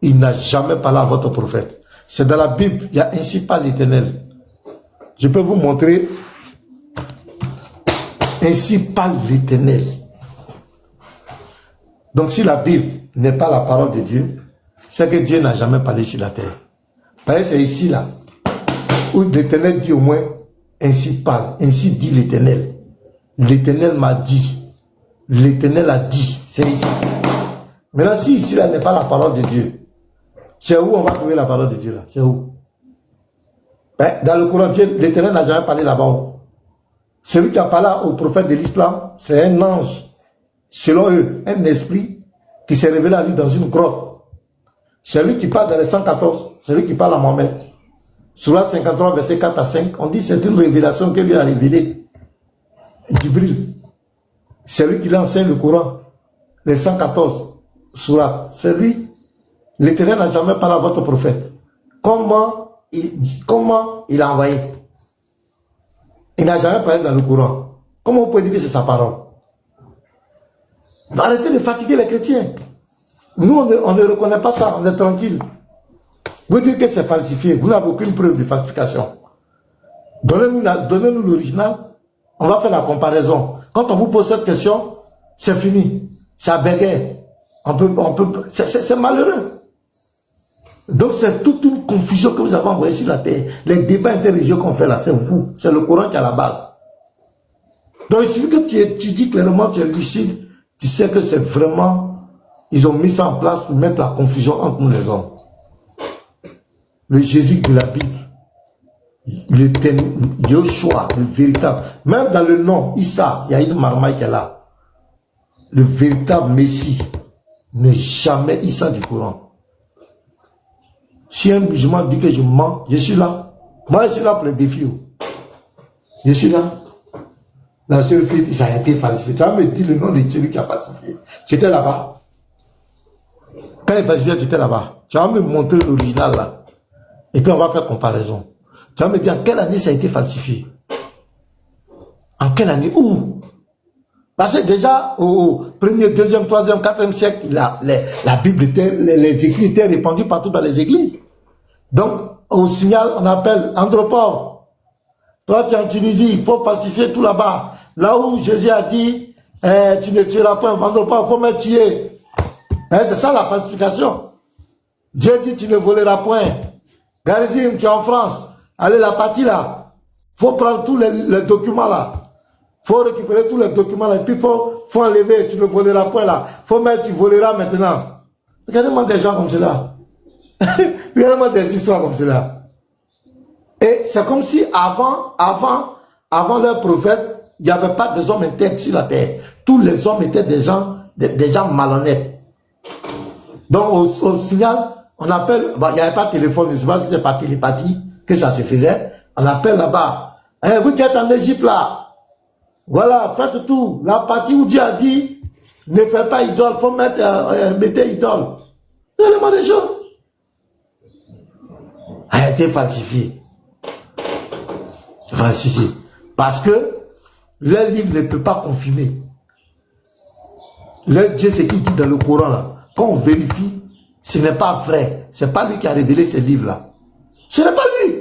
Il n'a jamais parlé à votre prophète. C'est dans la Bible, il y a ainsi pas l'Éternel. Je peux vous montrer ainsi parle l'Éternel. Donc si la Bible n'est pas la parole de Dieu, c'est que Dieu n'a jamais parlé sur la terre. C'est ici là où l'Éternel dit au moins ainsi parle, ainsi dit l'Éternel. L'Éternel m'a dit, l'Éternel a dit, c'est ici. Maintenant si ici là n'est pas la parole de Dieu, c'est où on va trouver la parole de Dieu là? C'est où? Dans le Coran, l'Éternel n'a jamais parlé là-bas. Celui qui a parlé au prophète de l'islam, c'est un ange, selon eux, un esprit qui s'est révélé à lui dans une grotte. C'est lui qui parle dans les 114, c'est lui qui parle à Mohamed. Sourate 53, verset 4 à 5, on dit c'est une révélation que lui a révélée. Djibril, c'est lui qui l'enseigne le Coran. Les 114 sourates, c'est lui. L'Éternel n'a jamais parlé à votre prophète. Comment il a envoyé? Il n'a jamais parlé dans le Coran. Comment vous pouvez dire que c'est sa parole? Arrêtez de fatiguer les chrétiens. Nous, on ne reconnaît pas ça, on est tranquille. Vous dites que c'est falsifié, vous n'avez aucune preuve de falsification. Donnez-nous l'original, on va faire la comparaison. Quand on vous pose cette question, c'est fini. Ça bégaye. C'est malheureux. Donc c'est toute une confusion que vous avez envoyée sur la terre. Les débats interreligieux qu'on fait là, c'est vous. C'est le Coran qui est à la base. Donc il suffit que tu étudies clairement, tu es lucide, tu sais que c'est vraiment, ils ont mis ça en place pour mettre la confusion entre nous les hommes. Le Jésus de la Bible, le Yoshua, le véritable, même dans le nom, Issa, il y a une marmaille qui est là. Le véritable Messie n'est jamais Issa du Coran. Si un musulman dit que je mens, je suis là. Moi, je suis là pour le défi. Je suis là. La seule fille, ça a été falsifié. Tu vas me dire le nom de celui qui a falsifié. Tu étais là-bas. Quand il est falsifié, tu étais là-bas. Tu vas me montrer l'original là. Et puis on va faire comparaison. Tu vas me dire en quelle année ça a été falsifié. En quelle année? Où? Parce que déjà au 1er, 2e, 3e, 4e siècle, la Bible était, les écrits étaient répandus partout dans les églises. Donc, au signal, on appelle Andropov. Toi, tu es en Tunisie, il faut falsifier tout là-bas. Là où Jésus a dit, tu ne tueras pas, Andropov, il faut me tuer. C'est ça la falsification. Dieu dit, tu ne voleras point. Garizim, tu es en France. Allez, la partie là. Il faut prendre tous les documents là. Il faut récupérer tous les documents là. Et puis, il faut faut enlever, tu ne voleras point là. Faut mettre, tu voleras maintenant. Regardez-moi des gens comme cela. Regardez-moi des histoires comme cela. Et c'est comme si avant leur prophète, il n'y avait pas des hommes intègres sur la terre. Tous les hommes étaient des gens malhonnêtes. Donc au signal, on appelle, il n'y avait pas de téléphone, je ne sais pas si c'est par télépathie que ça se faisait. On appelle là-bas. Hey, vous qui êtes en Égypte là, voilà, faites tout. La partie où Dieu a dit, ne faites pas idole, il faut mettez idole. Donnez-moi des choses. A été falsifié. Falsifié. Parce que leur livre ne peut pas confirmer. Leur Dieu, c'est qui dit dans le Coran là. Quand on vérifie, ce n'est pas vrai. Ce n'est pas lui qui a révélé ces livres-là. Ce n'est pas lui.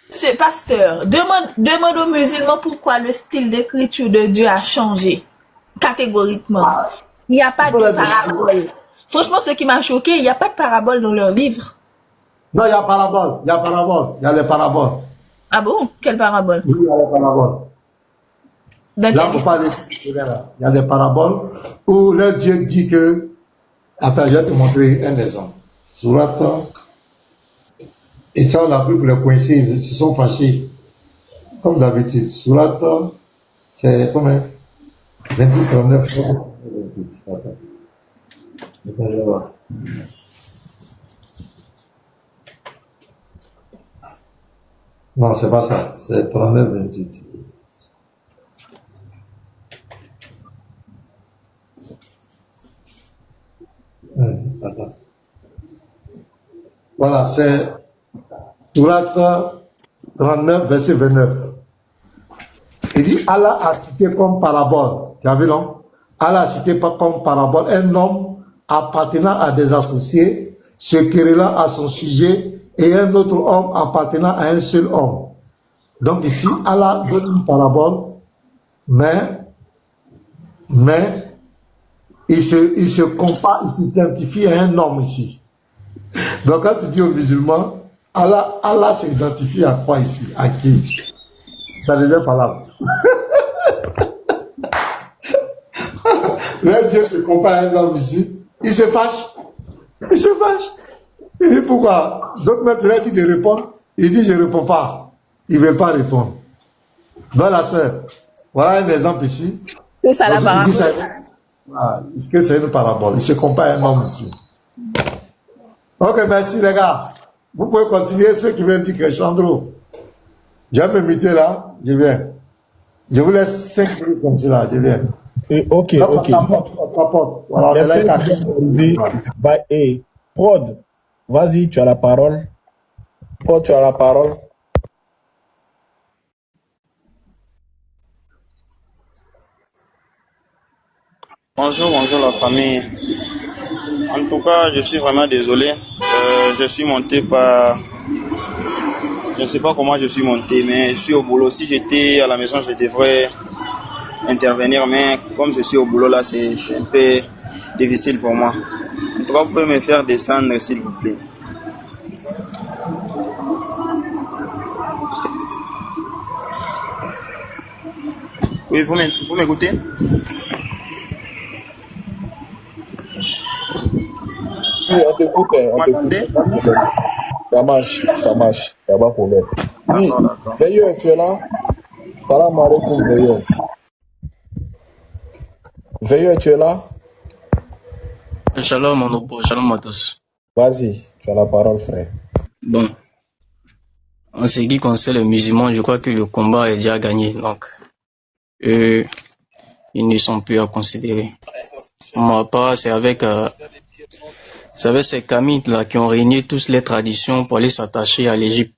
Ce pasteur, demande aux musulmans pourquoi le style d'écriture de Dieu a changé catégoriquement. Il n'y a pas de parabole. Franchement, ce qui m'a choqué, il n'y a pas de parabole dans leur livre. Non, il y a parabole. Il y a parabole. Il y a les paraboles. Ah bon? Quelle parabole? Oui, il y a les paraboles. Là, faut pas il y a des paraboles où le Dieu dit que... Attends, je vais te montrer un exemple. Sourate... Et ça, on a pris pour les coincer, ils se sont fâchés. Comme d'habitude. Sourate, c'est combien? 28, 39, 28. Attends. Je vais voir. Non, c'est pas ça. C'est 39, 28. Attends. Voilà, c'est Sourate 39, verset 29. Il dit, Allah a cité comme parabole. Tu as vu, non? Allah a cité comme parabole un homme appartenant à des associés, se querellant à son sujet, et un autre homme appartenant à un seul homme. Donc ici, Allah donne une parabole, mais il se compare, il s'identifie à un homme ici. Donc quand tu dis aux musulmans, Allah s'identifie à quoi ici? À qui? Ça devient valable. Là, Dieu se compare à un homme ici, il se fâche. Il se fâche. Il dit pourquoi? Donc maintenant, il dit de répondre. Il dit je ne réponds pas. Il ne veut pas répondre. Dans la sœur, voilà un exemple ici. C'est ça la parabole. Est-ce que c'est une parabole? Il se compare à un homme ici. Ok, merci les gars. Vous pouvez continuer, ceux qui veulent dire que Chandro. Je vais me muter là, je viens. Je vous laisse 5 minutes comme cela, je viens. Ok. Voilà, Prod, vas-y, tu as la parole. Prod, tu as la parole. Bonjour la famille. En tout cas, je suis vraiment désolé. Je suis monté par... Je ne sais pas comment je suis monté, mais je suis au boulot. Si j'étais à la maison, je devrais intervenir, mais comme je suis au boulot là, c'est un peu difficile pour moi. En tout cas, vous pouvez me faire descendre, s'il vous plaît. Oui, vous m'écoutez? Oui, on t'écoute, Ça marche, il n'y a pas de problème. Oui, Veilleur, tu es là? Salam alaikum, Veilleur. Veilleur, tu es là? Shalom, mon opo, shalom à tous. Vas-y, tu as la parole, frère. Bon, en ce qui concerne les musulmans, je crois que le combat est déjà gagné, donc eux, ils ne sont plus à considérer. Pour ma part, c'est avec ces Kamites là qui ont régné tous les traditions pour aller s'attacher à l'Égypte.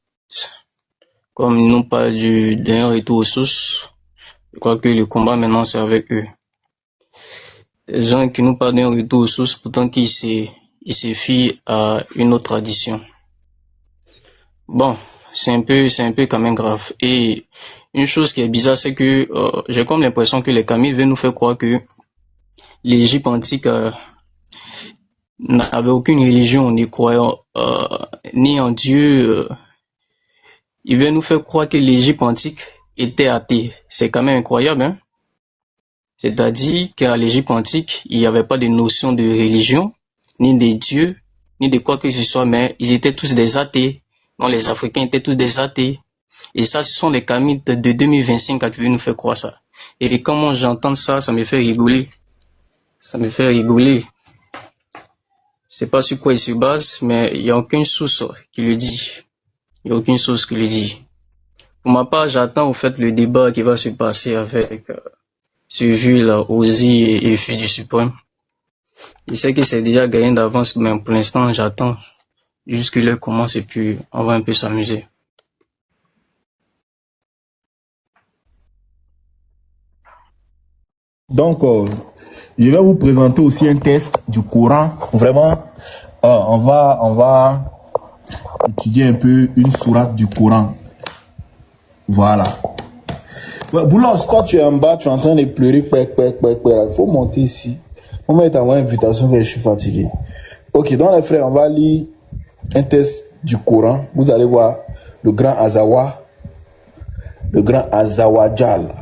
Comme ils n'ont pas d'un retour aux sources, je crois que le combat maintenant c'est avec eux. Les gens qui n'ont pas d'un retour aux sources, pourtant qu'ils se fient à une autre tradition. Bon, c'est un peu quand même grave. Et une chose qui est bizarre, c'est que j'ai comme l'impression que les Kamites veulent nous faire croire que l'Égypte antique n'avait aucune religion, ni croyant, ni en Dieu. Il veut nous faire croire que l'Égypte antique était athée. C'est quand même incroyable, hein? C'est-à-dire qu'à l'Égypte antique, il n'y avait pas de notion de religion, ni de Dieu, ni de quoi que ce soit, mais ils étaient tous des athées. Non, les Africains étaient tous des athées. Et ça, ce sont les Kamites de 2025 qui veulent nous faire croire ça. Et quand moi j'entends ça, ça me fait rigoler. Ça me fait rigoler. Je sais pas sur quoi il se base, mais il n'y a aucune source qui le dit. Il n'y a aucune source qui le dit. Pour ma part, j'attends au fait le débat qui va se passer avec ce jeu-là, Ozzy et Feu du Suprême. Je sais que c'est déjà gagné d'avance, mais pour l'instant, j'attends juste que l'heure commence et puis on va un peu s'amuser. Donc, je vais vous présenter aussi un test du Coran. Vraiment, on va étudier un peu une sourate du Coran. Voilà. Ouais, Boulos, toi tu es en bas, tu es en train de pleurer, il faut monter ici. On va t'envoyer une invitation que je suis fatigué. Ok, donc les frères, on va lire un test du Coran. Vous allez voir le grand Azawajal.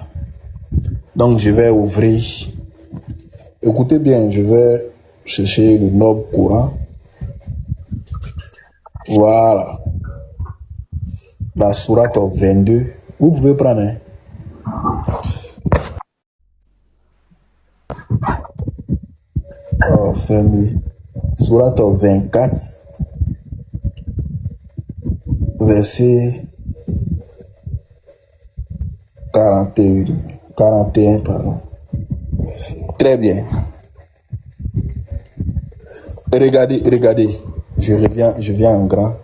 Donc je vais ouvrir. Écoutez bien, je vais chercher le noble Coran. Voilà. La sourate 22. Vous pouvez prendre. Hein? Oh, fermez. Sourate 24. Verset 41, pardon. Très bien. Regardez. Je viens en grand.